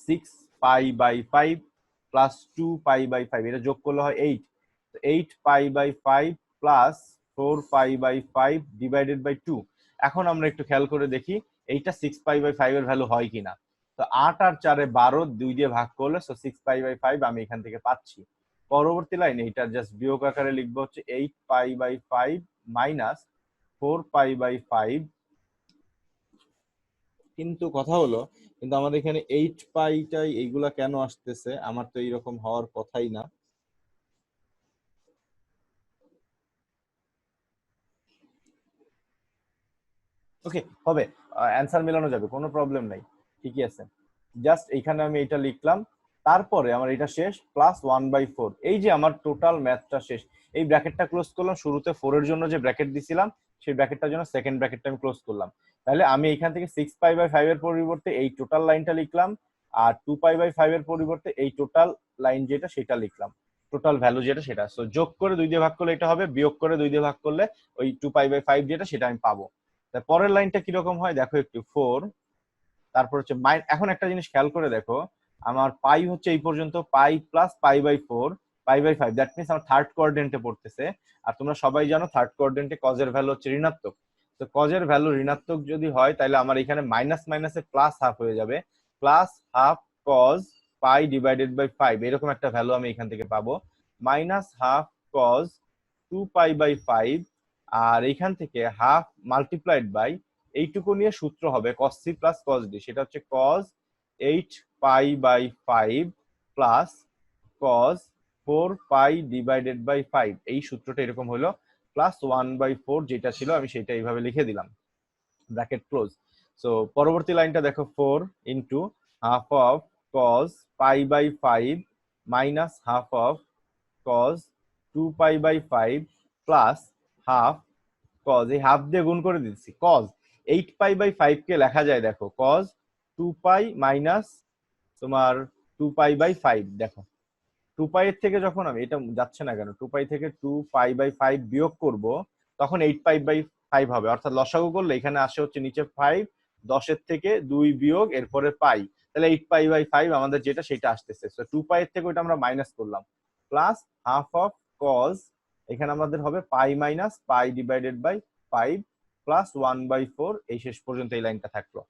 6 পাই/5 প্লাস 2 পাই/5, এটা যোগ করলে হয় 8। 8 পাই/5 প্লাস 4 পাই/5 ডিভাইডেড বাই 2। এখন আমরা একটু খেয়াল করে দেখি এইটা 6 পাই/5 এর ভ্যালু হয় কিনা। তো 8 আর 4 এ 12, 2 দিয়ে ভাগ করলে 6 পাই/5 আমি এখান থেকে পাচ্ছি। পরবর্তী লাইনে এটা জাস্ট বিয়োগ আকারে লিখবো হচ্ছে 8 পাই/5 মাইনাস 4 পাই/5। কিন্তু কথা হলো, কিন্তু আমাদের এখানে 8 পাইটাই এইগুলা কেন আসতেছে, আমার তো এইরকম হওয়ার কথাই না। ওকে, হবে, অ্যান্সার মেলানো যাবে, কোনো প্রবলেম নাই, ঠিকই আছে। জাস্ট এইখানে আমি এটা লিখলাম, তারপরে আমার এটা শেষ প্লাস 1/4। এই যে আমার টোটাল ম্যাথটা শেষ। এই ব্র্যাকেটটা ক্লোজ করলাম, শুরুতে 4 এর জন্য যে ব্র্যাকেট দিছিলাম সেই ব্র্যাকেটটার জন্য সেকেন্ড ব্র্যাকেটটা আমি ক্লোজ করলাম। তাহলে আমি এখান থেকে 6 পাই/5 এর পরিবর্তে এই টোটাল লাইনটা লিখলাম, আর 2 পাই/5 এর পরিবর্তে এই টোটাল লাইন যেটা সেটা লিখলাম, টোটাল ভ্যালু যেটা সেটা। সো যোগ করে 2 দিয়ে ভাগ করলে এটা হবে, বিয়োগ করে 2 দিয়ে ভাগ করলে ওই 2 পাই/5 যেটা সেটা আমি পাবো। পরের লাইনটা কিরকম হয় দেখো একটু, 4, তারপর হচ্ছে এখন একটা জিনিস খেয়াল করে দেখো, আমার পাই হচ্ছে এই পর্যন্ত, পাই প্লাস পাই/4 পাই/5, দ্যাট মিনস আমার থার্ড কোয়াড্রেন্টে পড়তেছে। আর তোমরা সবাই জানো থার্ড কোয়াড্রেন্টে কজের ভ্যালু হচ্ছে ঋণাত্মক। তো কজের ভ্যালু ঋণাত্মক যদি হয় তাহলে আমার এখানে মাইনাস মাইনাসে প্লাস হাফ হয়ে যাবে, plus half cos pi divided by 5, এরকম একটা ভ্যালু আমি এখান থেকে পাবো। মাইনাস হাফ কজ 2 পাই/5, আর এইখান থেকে হাফ মাল্টিপ্লাইড বাই এইটুকু নিয়ে সূত্র হবে cos c plus cos d, সেটা হচ্ছে cos 8 pi plus cos 4 pi divided by 5। এই সূত্রটা এরকম হলো, প্লাস 1/4 যেটা ছিল আমি সেটা এইভাবে লিখে দিলাম, ব্র্যাকেট ক্লোজ। সো পরবর্তী লাইনটা দেখো, 4 into half of cos pi minus half of cos 2 pi plus half cos, এই হাফ দিয়ে গুণ করে দিচ্ছি, cos 8 পাই/5 কে লেখা যায় দেখো cos 2 পাই মাইনাস তোমার 2 পাই/5। দেখো 2 পাই এর থেকে যখন আমি, এটা যাচ্ছে না কেন, 2 পাই থেকে 2 পাই/5 বিয়োগ করব তখন 8 পাই/5 হবে, অর্থাৎ লসাগু করলে এখানে আসে হচ্ছে নিচে 5 10 থেকে 2 বিয়োগ এরপরে পাই, তাহলে 8 পাই/5 আমাদের যেটা সেটা আসতেছে। সো 2 পাই এর থেকে ওটা আমরা মাইনাস করলাম, প্লাস হাফ অফ কজ, এখানে আমাদের হবে pi minus pi divided by 5 plus 1/4, এই শেষ পর্যন্ত এই লাইনটা থাকলো।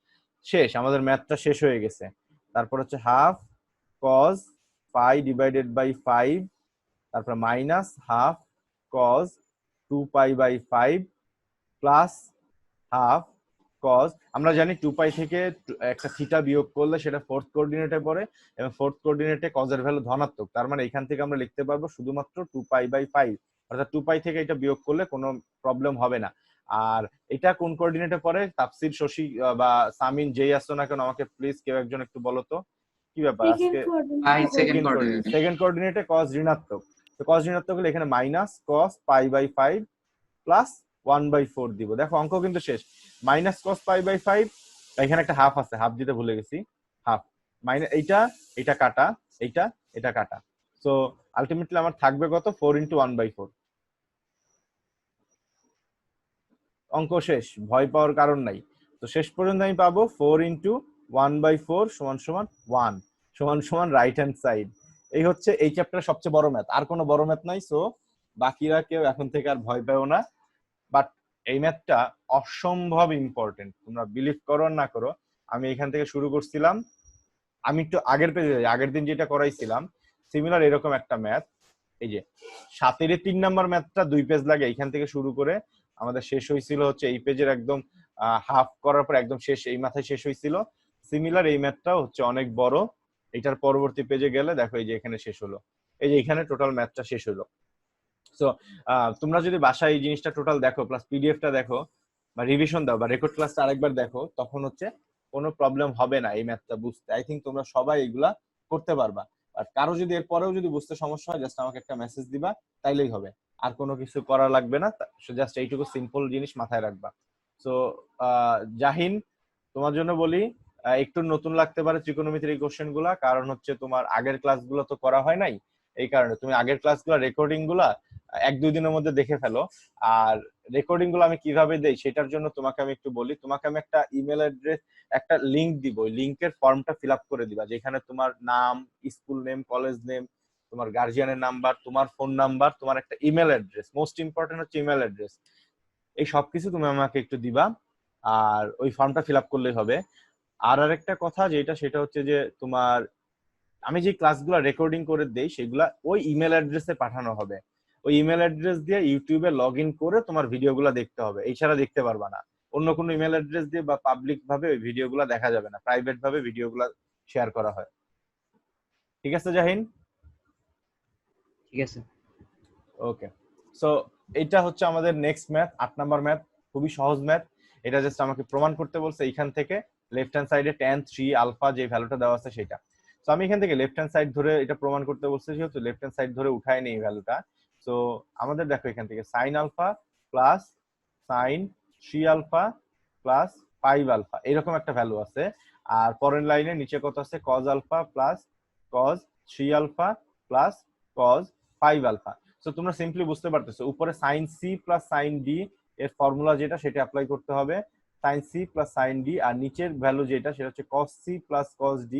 শেষ, আমাদের ম্যাথটা শেষ হয়ে গেছে। তারপর হচ্ছে half cos pi divided by 5, তারপর minus half cos 2 pi plus half cos, আমরা জানি 2 পাই থেকে একটা থিটা বিয়োগ করলে সেটা ফোর্থ কোঅর্ডিনেটে পড়ে এবং ফোর্থ কোঅর্ডিনেটে কজের ভ্যালু ধনাত্মক, তার মানে এখান থেকে আমরা লিখতে পারবো শুধুমাত্র 2 পাই/5, অর্থাৎ 2 পাই থেকে এটা বিয়োগ করলে কোনো প্রবলেম হবে না। আর এটা কোন কোঅর্ডিনেটে পড়ে? তাফসীর, শশী বা সামিন, যেই আসছো না কেন আমাকে প্লিজ কেউ একজন একটু বলো তো কি ব্যাপার আজকে। সেকেন্ড কোঅর্ডিনেটে কজ ঋণাত্মক, তো কজ ঋণাত্মক হলে এখানে মাইনাস কস পাই/5 প্লাস 1/4 দিব। দেখো অঙ্ক কিন্তু শেষ। মাইনাস কস পাই/5, এখানে একটা হাফ আছে, হাফ দিতে ভুলে গেছি, হাফ মাইনাস এইটা কাটা, এটা কাটা, সো আলটিমেটলি আমার থাকবে কত? 4 × 1/4। অঙ্ক শেষ, ভয় পাওয়ার কারণ নাই। তো শেষ পর্যন্ত আমি পাবো 4 × 1/4 = 1 = রাইট হ্যান্ড সাইড। এই হচ্ছে এই চ্যাপ্টারের সবচেয়ে বড় ম্যাথ, আর কোনো বড় ম্যাথ নাই। সো বাকিরা কেউ এখন থেকে আর ভয় পেও না, বাট এই ম্যাথটা অসম্ভব ইম্পর্টেন্ট, তোমরা বিলিভ করো না করো। আমি এখান থেকে শুরু করছিলাম, আমি একটু আগের পেজে যাই, আগের দিন যেটা করাইছিলাম সিমিলার এরকম একটা ম্যাথ, এই যে 7 এর 3 নাম্বার ম্যাথটা 2 পেজ লাগে, এখান থেকে শুরু করে আমাদের শেষ হয়েছিল হচ্ছে এই পেজের একদম হাফ করার পর একদম শেষ এই মাথায় শেষ হয়েছিল। সিমিলার এই ম্যাথটাও হচ্ছে অনেক বড়, এটার পরবর্তী পেজে গেলে দেখো এই যে এখানে শেষ হলো, এই যে এখানে টোটাল ম্যাথটা শেষ হলো। সো তোমরা যদি বাসায় এই জিনিসটা টোটাল দেখো প্লাস পিডিএফটা দেখো বা রিভিশন দাও বা রেকর্ড ক্লাসটা আরেকবার দেখো, তখন হচ্ছে কোনো প্রবলেম হবে না এই ম্যাথটা বুঝতে। আই থিঙ্ক তোমরা সবাই এগুলা করতে পারবা। আর কারো যদি এর পরেও যদি বুঝতে সমস্যা হয় জাস্ট আমাকে একটা মেসেজ দিবা, তাইলেই হবে, আর কোনো কিছু করা লাগবে না, জাস্ট এইটুকু সিম্পল জিনিস মাথায় রাখবা। সো জাহিন, তোমার জন্য বলি একটু নতুন লাগতে পারে ত্রিকোণমিতির এই কোশ্চেন গুলা, কারণ হচ্ছে তোমার আগের ক্লাসগুলো তো করা হয় নাই, এই কারণে তুমি আগের ক্লাসগুলো রেকর্ডিং গুলা 1-2 দিনের মধ্যে দেখে ফেলো। আর রেকর্ডিং গুলো আমি কিভাবে দেই সেটার জন্য তোমাকে আমি একটু বলি, তোমাকে আমি একটা ইমেল অ্যাড্রেস, একটা লিংক দিব, ওই লিংকের ফর্মটা ফিল আপ করে দিবা, যেখানে তোমার নাম, স্কুল নেম, কলেজ নেম, তোমার গার্জিয়ানের নাম্বার, তোমার ফোন নাম্বার, তোমার একটা ইমেল অ্যাড্রেস, মোস্ট ইম্পর্টেন্ট হচ্ছে ইমেল অ্যাড্রেস, এই সবকিছু তুমি আমাকে একটু দিবা, আর ওই ফর্মটা ফিল আপ করলেই হবে। আর আরেকটা কথা যেটা, সেটা হচ্ছে যে তোমার আমি যে ক্লাসগুলো রেকর্ডিং করে দেই সেগুলা ওই ইমেল অ্যাড্রেসে পাঠানো হবে, ওই ইমেল অ্যাড্রেস দিয়ে ইউটিউবে লগ ইন করে তোমার ভিডিওগুলো দেখতে হবে, এছাড়া দেখতে পারবা না। অন্য কোনো ইমেল অ্যাড্রেস দিয়ে বা পাবলিক ভাবে ওই ভিডিওগুলো দেখা যাবে না, প্রাইভেট ভাবে ভিডিওগুলো শেয়ার করা হয়। ঠিক আছে জাহিন? ঠিক আছে। ওকে, সো এটা হচ্ছে আমাদের নেক্সট ম্যাথ, 8 নাম্বার ম্যাথ, খুবই সহজ ম্যাথ। এটা জাস্ট আমাকে প্রমাণ করতে বলছে এইখান থেকে লেফট হ্যান্ড সাইডে tan 3 আলফা যে ভ্যালুটা দেওয়া আছে সেটা। সো আমি এখান থেকে লেফট হ্যান্ড সাইড ধরে এটা প্রমাণ করতে বলছে, যেহেতু লেফট হ্যান্ড সাইড ধরে উঠায় নেই ভ্যালুটা। সো আমাদের দেখো এখান থেকে sin alpha plus sin 3 alpha plus 5 alpha এরকম একটা ভ্যালু আছে। আর পরের লাইনে নিচে কত আছে? cos alpha plus cos 3 alpha plus cos 5 alpha. So তোমরা সিম্পলি বুঝতে পারতেছো, উপরে sin c plus sin d এর ফর্মুলা যেটা সেটা অ্যাপ্লাই করতে হবে, sin c plus sin d, আর নিচের ভ্যালু যেটা সেটা হচ্ছে cos c plus cos d,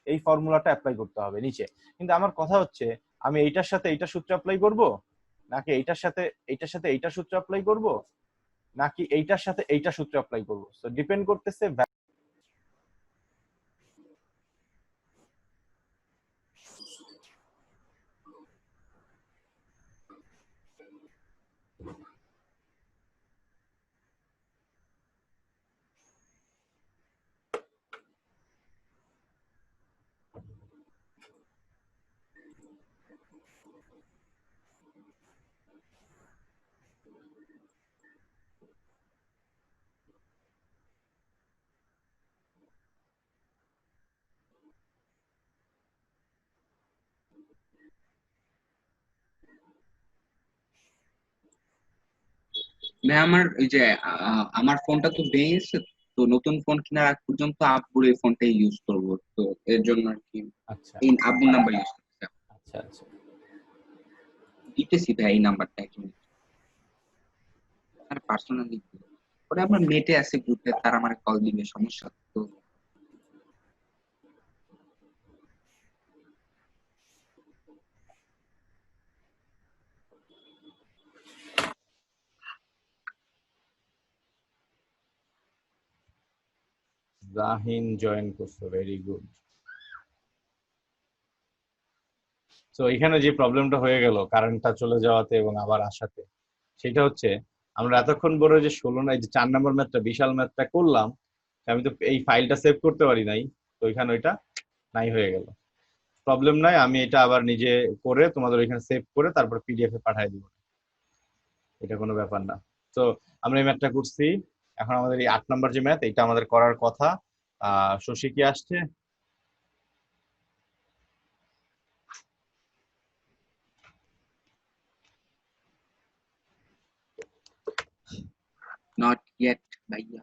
এই ফর্মুলাটা অ্যাপ্লাই করতে হবে নিচে। কিন্তু আমার কথা হচ্ছে আমি এইটার সাথে এইটা সূত্র অ্যাপ্লাই করব, নাকি এইটার সাথে এইটা সূত্র অ্যাপ্লাই করব, নাকি এইটার সাথে এইটা সূত্র অ্যাপ্লাই করব? সো ডিপেন্ড করতেছে। ভাই আমার ওই যে আমার ফোনটা তো ভেঙে গেছে, তো নতুন ফোন কেনার আগ পর্যন্ত আব্বুর এই ফোনটাই ইউজ করব, তো এর জন্য আর কি আচ্ছা এই আব্বুর নাম্বার ইউজ করতে আচ্ছা আচ্ছা, দিতেছি ভাই, এই নাম্বারটা একটু আর পার্সোনালি। পরে আমার মেটে আছে গ্রুপে, তার আমার কল দিবে, সমস্যা তো। জাহিন জয়েন করছো, ভেরি গুড। তো এখানে যে প্রবলেমটা হয়ে গেল কারেন্টটা চলে যাওয়াতে এবং আবার আসাতে, সেটা হচ্ছে আমরা এতক্ষণ বড় যে 16 না, এই যে 4 নম্বর ম্যাথটা বিশাল ম্যাথটা করলাম, আমি তো এই ফাইলটা সেভ করতে পারি নাই, তো এখানে ওইটা নাই হয়ে গেল। প্রবলেম নাই, আমি এটা আবার নিজে করে তোমাদের এখানে সেভ করে তারপর পিডিএফ এ পাঠিয়ে দিব, এটা কোনো ব্যাপার না। তো আমরা এই ম্যাথটা করছি। এখন আমাদের এই 8 নম্বর যে ম্যাথ, এটা আমাদের করার কথা। শশী কি আসছে? নট ইয়েট ভাইয়া।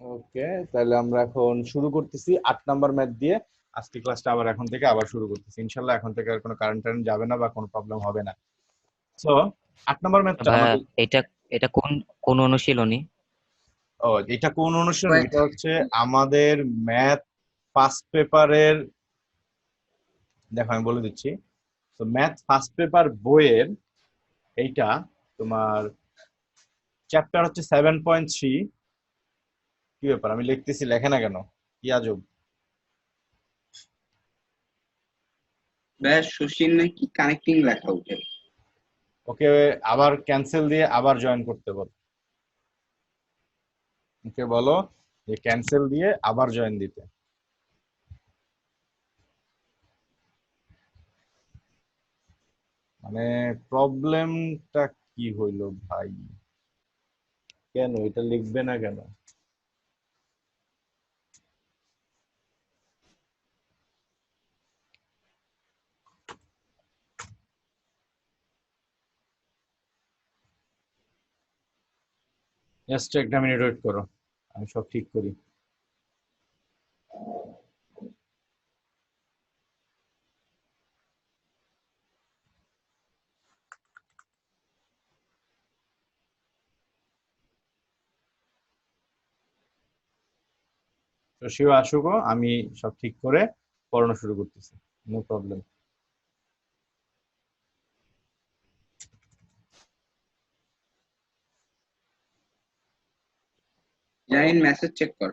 ওকে, তাহলে আমরা এখন শুরু করতেছি 8 নাম্বার ম্যাথ দিয়ে। আজকে ক্লাসটা আবার এখন থেকে আবার শুরু করতেছি ইনশাআল্লাহ। এখন থেকে আর কোনো কারেন্ট যাবে না বা কোনো প্রবলেম হবে না। সো 8 নাম্বার ম্যাথটা ভাইয়া, আমাদের, এটা এটা কোন কোন অনুশীলনী? ও এটা কোন অনুশীলন? কয়েক- এটা হচ্ছে আমাদের ম্যাথ ফার্স্ট পেপারের, দেখো আমি বলে দিচ্ছি। তো ম্যাথ ফার্স্ট পেপার বইয়ের এইটা তোমার চ্যাপ্টার হচ্ছে 7.3। কি ব্যাপার, আমি লিখতেছি লেখে না কেন, কি আজব। ভাইয়া সুশীল নাকি কানেক্টিং লেখা উঠে। ওকে আবার ক্যান্সেল দিয়ে আবার জয়েন করতে বল। ওকে বলো যে ক্যান্সেল দিয়ে আবার জয়েন দিতে। মানে প্রবলেমটা কি হইলো ভাই, কেন এটা লিখবে না কেন? জাস্ট একটা মিনিট ওয়েট করো, আমি সব ঠিক করি। তো সেও আসুক, আমি সব ঠিক করে পড়ানো শুরু করতেছি, no problem. Jahin message check কর।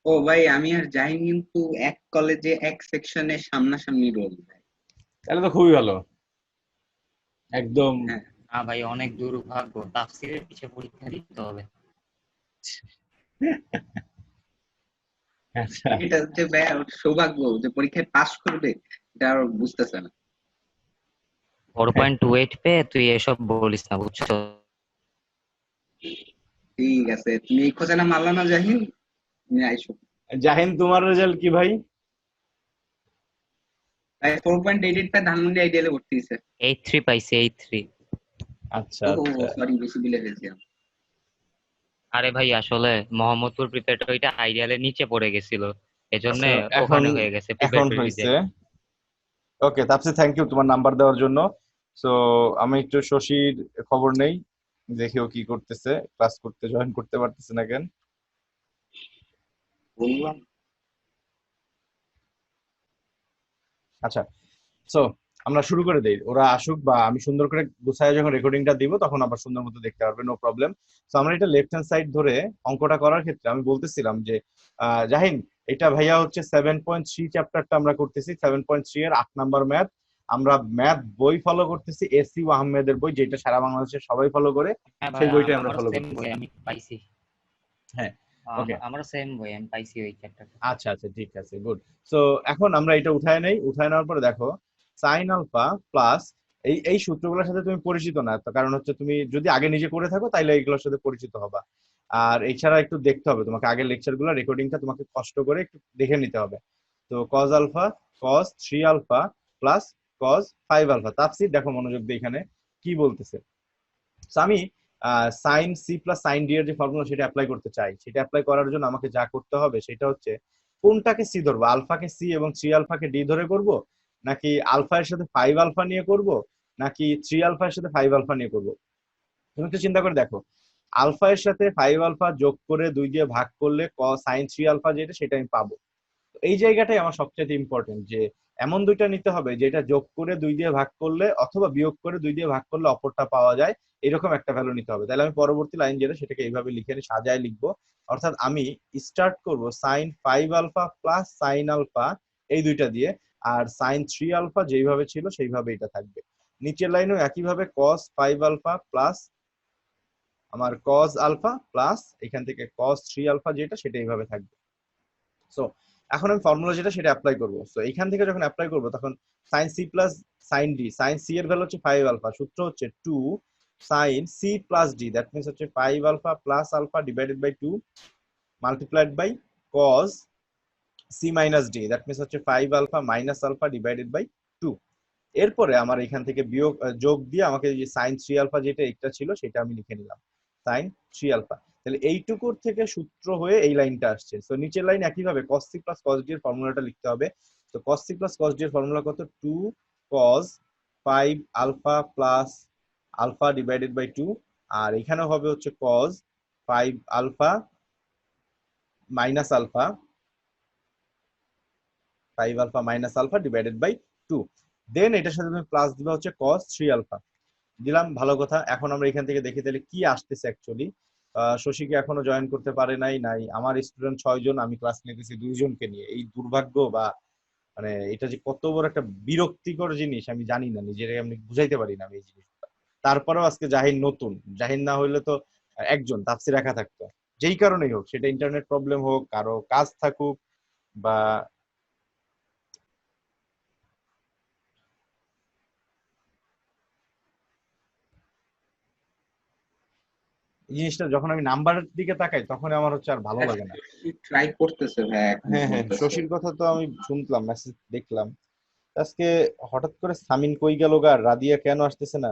ও ভাই, আমি আর জাহিন কিন্তু এক কলেজে এক সেকশনে সামনাসামনি রোল। তাহলে তো খুবই ভালো, একদম। হ্যাঁ, না ভাই, অনেক দুর্ভাগ্য, তাফসীরের পিছে পরীক্ষা দিতে হবে। আচ্ছা, এটা হচ্ছে ভাইয়া ওর সৌভাগ্য যে পরীক্ষায় পাশ করবে, এটা আর বুঝতেছে না। 4.28 পেয়ে তুই এসব বলিস না, বুঝছো? ঠিক আছে, তুমি এই খোঁজা না মারলা না জাহিন, তুমি আইসো। জাহিন তোমার রেজাল্ট কি ভাই? 4.88 পে ধানমন্ডি আইডিয়ালে ভর্তি হয়েছে। 8.3 পাইছি, 8.3। আচ্ছা ও আচ্ছা। সরি, বেশি বিলে ফেলছিলাম। আরে ভাই, আসলে মোহাম্মদপুর প্রিপারেটরিটা আইডিয়ালের নিচে পড়ে গেছিল, এজন্য আচ্ছা, এখন ওখানে হয়ে গেছে এখন প্রিপারেটরিতে। হয়েছে। ওকে তাপসি, থ্যাংক ইউ তোমার নাম্বার দেওয়ার জন্য। সো আমি একটু শশীর খবর নেই, দেখি ও কি করতেছে, ক্লাস করতে জয়েন করতে পারতেছে না কেন। বললাম আচ্ছা, সো আমরা শুরু করে দেই, ওরা আসুক বা আমি সুন্দর করে গুছায় যখন রেকর্ডিংটা দিব তখন আবার সুন্দর মতো দেখতে পারবে, নো প্রবলেম। সো আমরা এটা লেফট হ্যান্ড সাইড ধরে অঙ্কটা করার ক্ষেত্রে আমি বলতেছিলাম যে জাহিন, এটা ভাইয়া হচ্ছে 7.3 চ্যাপ্টারটা আমরা করতেছি, 7.3 এর 8 নাম্বার ম্যাথ। আমরা ম্যাথ বই ফলো করতেছি, এসি আহমেদের বই, যেটা সারা বাংলাদেশে সবাই ফলো করে, হ্যাঁ ভাই, সেই বইটাই আমরা আমারও ফলো সেম বই করতেছি। আমি পাইছি। হ্যাঁ, ওকে, আমারও সেম বই আমি পাইছি ওই চ্যাপ্টারটা। আচ্ছা আচ্ছা, ঠিক আছে, গুড। সো এখন আমরা এটা উঠায় নেই, উঠায় নেওয়ার পরে দেখো সাইন আলফা প্লাস, এই এই সূত্রগুলোর সাথে তুমি পরিচিত না তো, কারণ হচ্ছে তুমি যদি আগে নিজে করে থাকো তাইলে এইগুলোর সাথে পরিচিত হবা। আর এছাড়া একটু দেখতে হবে তোমাকে, আগের লেকচারগুলো রেকর্ডিংটা তোমাকে কষ্ট করে একটু দেখে নিতে হবে। তো cos alpha cos 3 alpha plus cos 5 alpha. তাফসীর দেখো মনোযোগ দিয়ে এখানে কি বলতেছে। So আমি sine C plus sine D এর যে ফর্মুলা সেটা অ্যাপ্লাই করতে চাই, সেটা অ্যাপ্লাই করার জন্য আমাকে যা করতে হবে সেটা হচ্ছে কোনটাকে সি ধরবো, আলফাকে সি এবং 3 আলফাকে ডি ধরে করব, নাকি আলফা এর সাথে 5 আলফা নিয়ে করব, নাকি 3 আলফা এর সাথে 5 আলফা নিয়ে করব। তুমি তো চিন্তা করে দেখো, আলফা এর সাথে 5 আলফা যোগ করে 2 দিয়ে ভাগ করলে সাইন 3 আলফা যেটা সেটা আমি পাবো। তো এই জায়গাটাই আমার সবচেয়ে ইম্পর্টেন্ট, যে এমন দুইটা নিতে হবে যেটা যোগ করে 2 দিয়ে ভাগ করলে অথবা বিয়োগ করে 2 দিয়ে ভাগ করলে অপরটা পাওয়া যায়, এরকম একটা ভ্যালু নিতে হবে। তাহলে আমি পরবর্তী লাইন যেটা সেটাকে এইভাবে লিখে সাজায় লিখবো। অর্থাৎ আমি স্টার্ট করব sine 5 alpha plus sine alpha এই দুইটা দিয়ে, আর সাইন 3 আলফা যেইভাবে ছিল সেইভাবে এটা থাকবে। নিচের লাইনেও একইভাবে কস 5 আলফা প্লাস আমার কস আলফা প্লাস এখান থেকে কস 3 আলফা যেটা সেটা এইভাবে থাকবে। সো এখন আমি ফর্মুলা যেটা সেটা অ্যাপ্লাই করবো। সো এখান থেকে যখন অ্যাপ্লাই করবো তখন sine C plus sine D, sine C এর ভ্যালু হচ্ছে 5 আলফা, সূত্র হচ্ছে 2 sine C plus D, that means হচ্ছে 5 alpha plus alpha divided by 2 multiplied by cos C minus D, that means হচ্ছে 5 alpha minus alpha divided by 2। এরপরে আমার এখান থেকে বিয়োগ যোগ দিয়ে আমাকে যে সাইন 3 আলফা যেটা একটা ছিল সেটা আমি লিখে নিলাম সাইন 3 আলফা। তাহলে এইটুকুর থেকে সূত্র হয়ে এই লাইনটা আসছে। তো নিচের লাইন একইভাবে cos c plus cos d এর ফর্মুলাটা লিখতে হবে। তো cos c plus cos d এর ফর্মুলা কত, 2 cos 5 alpha plus alpha divided by 2, আর এখানে হবে হচ্ছে cos 5 alpha minus alpha, 5 alpha minus alpha divided by 2। Then এটার সাথে তুমি প্লাস দিবা হচ্ছে cos 3 আলফা দিলাম। ভালো কথা। এখন আমরা এখান থেকে দেখি তাহলে কি আসতেছে অ্যাকচুয়ালি। শশীকে এখনো জয়েন করতে পারে নাই। আমার স্টুডেন্ট 6 জন, আমি ক্লাস নিতেছি 2 জনকে নিয়ে। এই দুর্ভাগ্য বা মানে এটা যে কত বড় একটা বিরক্তিকর জিনিস আমি জানি না, নিজেরাই আমি বুঝাইতে পারি না আমি এই জিনিসটা। তারপরেও আজকে জাহিন নতুন, জাহিন না হইলে তো একজন তাফসির রাখা থাকতো, যেই কারণেই হোক, সেটা ইন্টারনেট প্রবলেম হোক, কারো কাজ থাকুক বা এই জিনিসটা যখন আমি নাম্বারের দিকে তাকাই তখন আমার হচ্ছে আর ভালো লাগে না। ট্রাই করতেছে ভাই, এখন হ্যাঁ হ্যাঁ, বলতেছে। শশীর কথা তো আমি শুনলাম, মেসেজ দেখলাম। আজকে হঠাৎ করে সামিন কই গেল গা, রাদিয়া কেন আসতেছে না?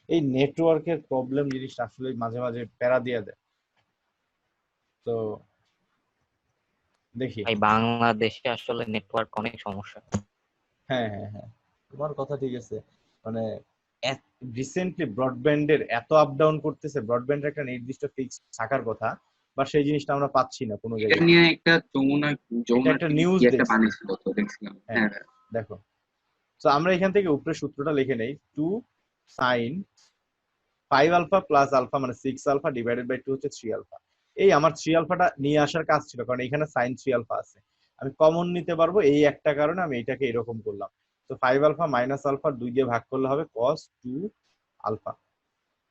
এই নেটওয়ার্কের প্রবলেম জিনিসটা আসলে মাঝে মাঝে প্যারা দিয়ে দেয়। তো দেখি। ভাই বাংলাদেশে আসলে নেটওয়ার্ক অনেক সমস্যা। হ্যাঁ হ্যাঁ হ্যাঁ, তোমার কথা ঠিক আছে। মানে রিসেন্টলি ব্রডব্যান্ডের এত আপ ডাউন করতেছে, ব্রডব্যান্ডের একটা নির্দিষ্ট ফিক্স থাকার কথা, বা সেই জিনিসটা আমরা পাচ্ছি না কোনো এটা জায়গায়। নিয়ে একটা এটা একটা নিউজ কি একটা দেখছি। বানিয়েছিল তো, দেখছিলাম। হ্যাঁ হ্যাঁ, দেখো, তো আমরা এখান থেকে উপরে সূত্রটা লিখে নেই, 2 সাইন 5 আলফা প্লাস আলফা মানে 6 আলফা ডিভাইডেড বাই 2 হচ্ছে 3 আলফা। এই আমার 3 আলফাটা নিয়ে আসার কাজ ছিল, কারণ এখানে সাইন 3 আলফা আছে, আমি কমন নিতে পারবো, এই একটা কারণে আমি এটাকে এরকম করলাম। তো 5 আলফা মাইনাস আলফা 2 দিয়ে ভাগ করলে হবে cos 2 আলফা।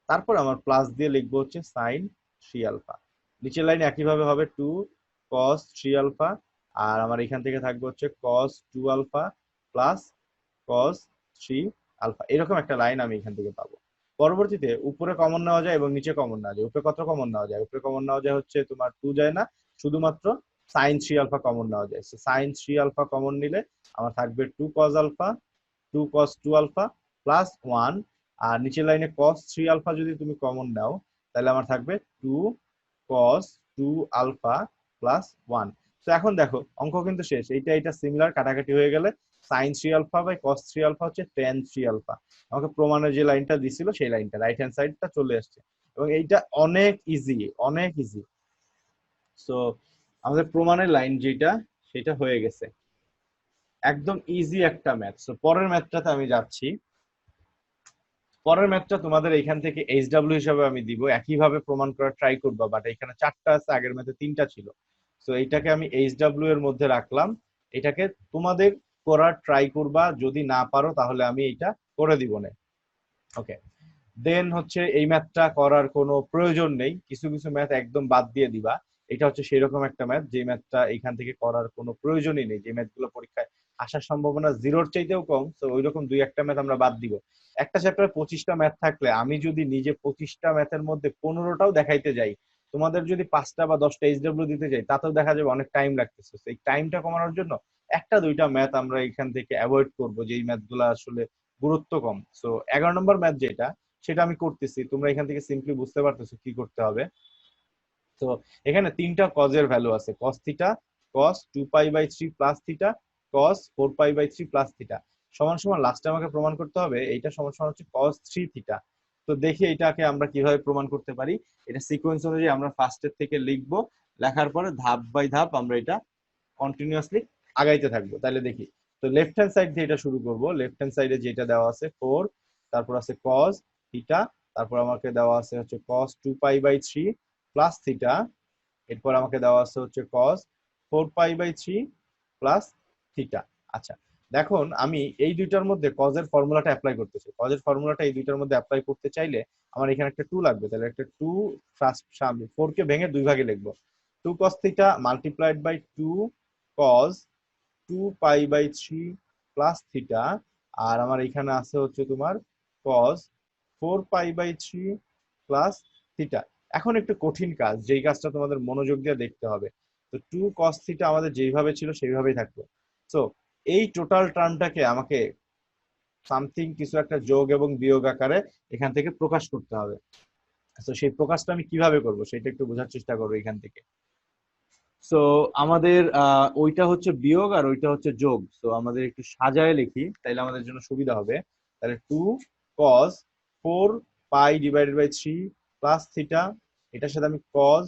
তারপর আমার প্লাস দিয়ে লিখবো হচ্ছে সাইন 3 আলফা। নিচের লাইনে একইভাবে হবে 2 cos 3 আলফা, আর আমার এখান থেকে থাকবে হচ্ছে cos 2 alpha plus cos 3 alpha. এরকম একটা লাইন আমি এখান থেকে পাবো। পরবর্তীতে উপরে কমন নেওয়া যায় এবং নিচে কমন নেওয়া যায়। উপরে কত কমন নেওয়া যায়? উপরে কমন নেওয়া যায় হচ্ছে তোমার 2 যায় না, শুধুমাত্র সাইন 3 আলফা কমন নেওয়া যায়। সাইন 3 আলফা কমন নিলে আমার থাকবে 2 cos alpha 2 cos 2 alpha plus 1, আর নিচের লাইনে cos 3 আলফা যদি তুমি কমন নাও তাহলে আমার থাকবে 2 cos 2 আলফা প্লাস 1। তো এখন দেখো অঙ্ক কিন্তু শেষ, এইটা সিমিলার, কাটাকাটি হয়ে গেলে sine 3 alpha by cos 3 alpha হচ্ছে tan 3 আলফা। আমাকে প্রমাণের যে লাইনটা দিছিল সেই লাইনটা রাইট হ্যান্ড সাইডটা চলে আসছে, এবং এইটা অনেক ইজি, অনেক ইজি। সো আমাদের প্রমাণের লাইন যেটা সেটা হয়ে গেছে, একদম ইজি একটা ম্যাথ। সো পরের ম্যাথটাতে আমি যাচ্ছি। পরের ম্যাথটা তোমাদের এখান থেকে এইচডব্লিউ হিসাবে আমি দিব, একইভাবে প্রমাণ করার ট্রাই করবা, বাট এখানে 4টা আছে, আগের ম্যাথে 3টা ছিল। সো এইটাকে আমি এইচডব্লিউ এর মধ্যে রাখলাম, এটাকে তোমাদের করার ট্রাই করবা, যদি না পারো তাহলে আমি এটা করে দিব না। ওকে, দেন হচ্ছে এই ম্যাথটা করার কোনো প্রয়োজন নেই, কিছু কিছু ম্যাথ একদম বাদ দিয়ে দিবা। এটা হচ্ছে সেরকম একটা ম্যাথ যে ম্যাথটা এখান থেকে করার কোনো প্রয়োজনই নেই, যে ম্যাথগুলো পরীক্ষায় আসার সম্ভাবনা জিরোর চাইতেও কম। তো ওইরকম 2-1টা ম্যাথ আমরা বাদ দিব। একটা চ্যাপ্টারে 25টা ম্যাথ থাকলে আমি যদি নিজে 25টা ম্যাথের মধ্যে 15টাও দেখাইতে যাই, তোমাদের যদি 5টা বা 10টা এইচডব্লিউ দিতে যাই তাতেও দেখা যাবে অনেক টাইম লাগতেছে। তো এই টাইমটা কমানোর জন্য একটা দুইটা ম্যাথ আমরা এখান থেকে অ্যাভয়েড করব, যেই ম্যাথগুলো আসলে গুরুত্ব কম। সো 11 নম্বর ম্যাথ যেটা, সেটা আমি করতেছি, তোমরা এখান থেকে সিম্পলি বুঝতে পারতেছো কি করতে হবে। তো এখানে 3টা কজের ভ্যালু আছে, কস থিটা, কস 2π/3 প্লাস থিটা, কস 4π/3 প্লাস থিটা সমান সমান লাস্টে আমাকে প্রমাণ করতে হবে এইটা সমান সমান হচ্ছে কস 3 থিটা। তো দেখি এটাকে আমরা কিভাবে প্রমাণ করতে পারি। এটা সিকোয়েন্স অনুযায়ী আমরা ফার্স্টের থেকে লিখবো, লেখার পরে ধাপ বাই ধাপ আমরা এটা কন্টিনিউয়াসলি আগাইতে থাকবো। তাহলে দেখি, তো লেফট হ্যান্ড সাইড দিয়ে এটা শুরু করব। লেফট হ্যান্ড সাইডে যেটা দেওয়া আছে 4, তারপর আছে কস থিটা, তারপর আমাকে দেওয়া আছে হচ্ছে কস 2π/3 প্লাস থিটা, এরপর আমাকে দেওয়া আছে হচ্ছে কস 4π/3 প্লাস থিটা। আচ্ছা, দেখুন আমি এই দুইটার মধ্যে কজের ফর্মুলাটা অ্যাপ্লাই করতেছি। কজের ফর্মুলাটা এই দুইটার মধ্যে অ্যাপ্লাই করতে চাইলে আমার এখানে একটা 2 লাগবে, তাহলে একটা 2 ফার্স্ট 4 কে ভেঙে 2 ভাগে লিখবো। 2 cos theta multiplied by 2 cos 2π/3 plus theta, আর আমার এখানে আছে হচ্ছে তোমার cos 4π/3 প্লাস থিটা। এখন একটু কঠিন কাজ, যেই কাজটা তোমাদের মনোযোগ দিয়ে দেখতে হবে। তো 2 cos থিটা আমাদের যেইভাবে ছিল সেইভাবেই থাকবে। সো এই টোটাল টার্মটাকে আমাকে সামথিং কিছু একটা যোগ এবং বিয়োগ আকারে এখান থেকে প্রকাশ করতে হবে। তো সেই প্রকাশটা আমি কিভাবে করব সেটা একটু বোঝার চেষ্টা করবো এখান থেকে। সো আমাদের ওইটা হচ্ছে বিয়োগ আর ওইটা হচ্ছে যোগ। সো আমাদের একটু সাজায় লিখি, তাইলে আমাদের জন্য সুবিধা হবে। তাহলে 2 cos 4π/3 প্লাস থিটা, এটার সাথে আমি cos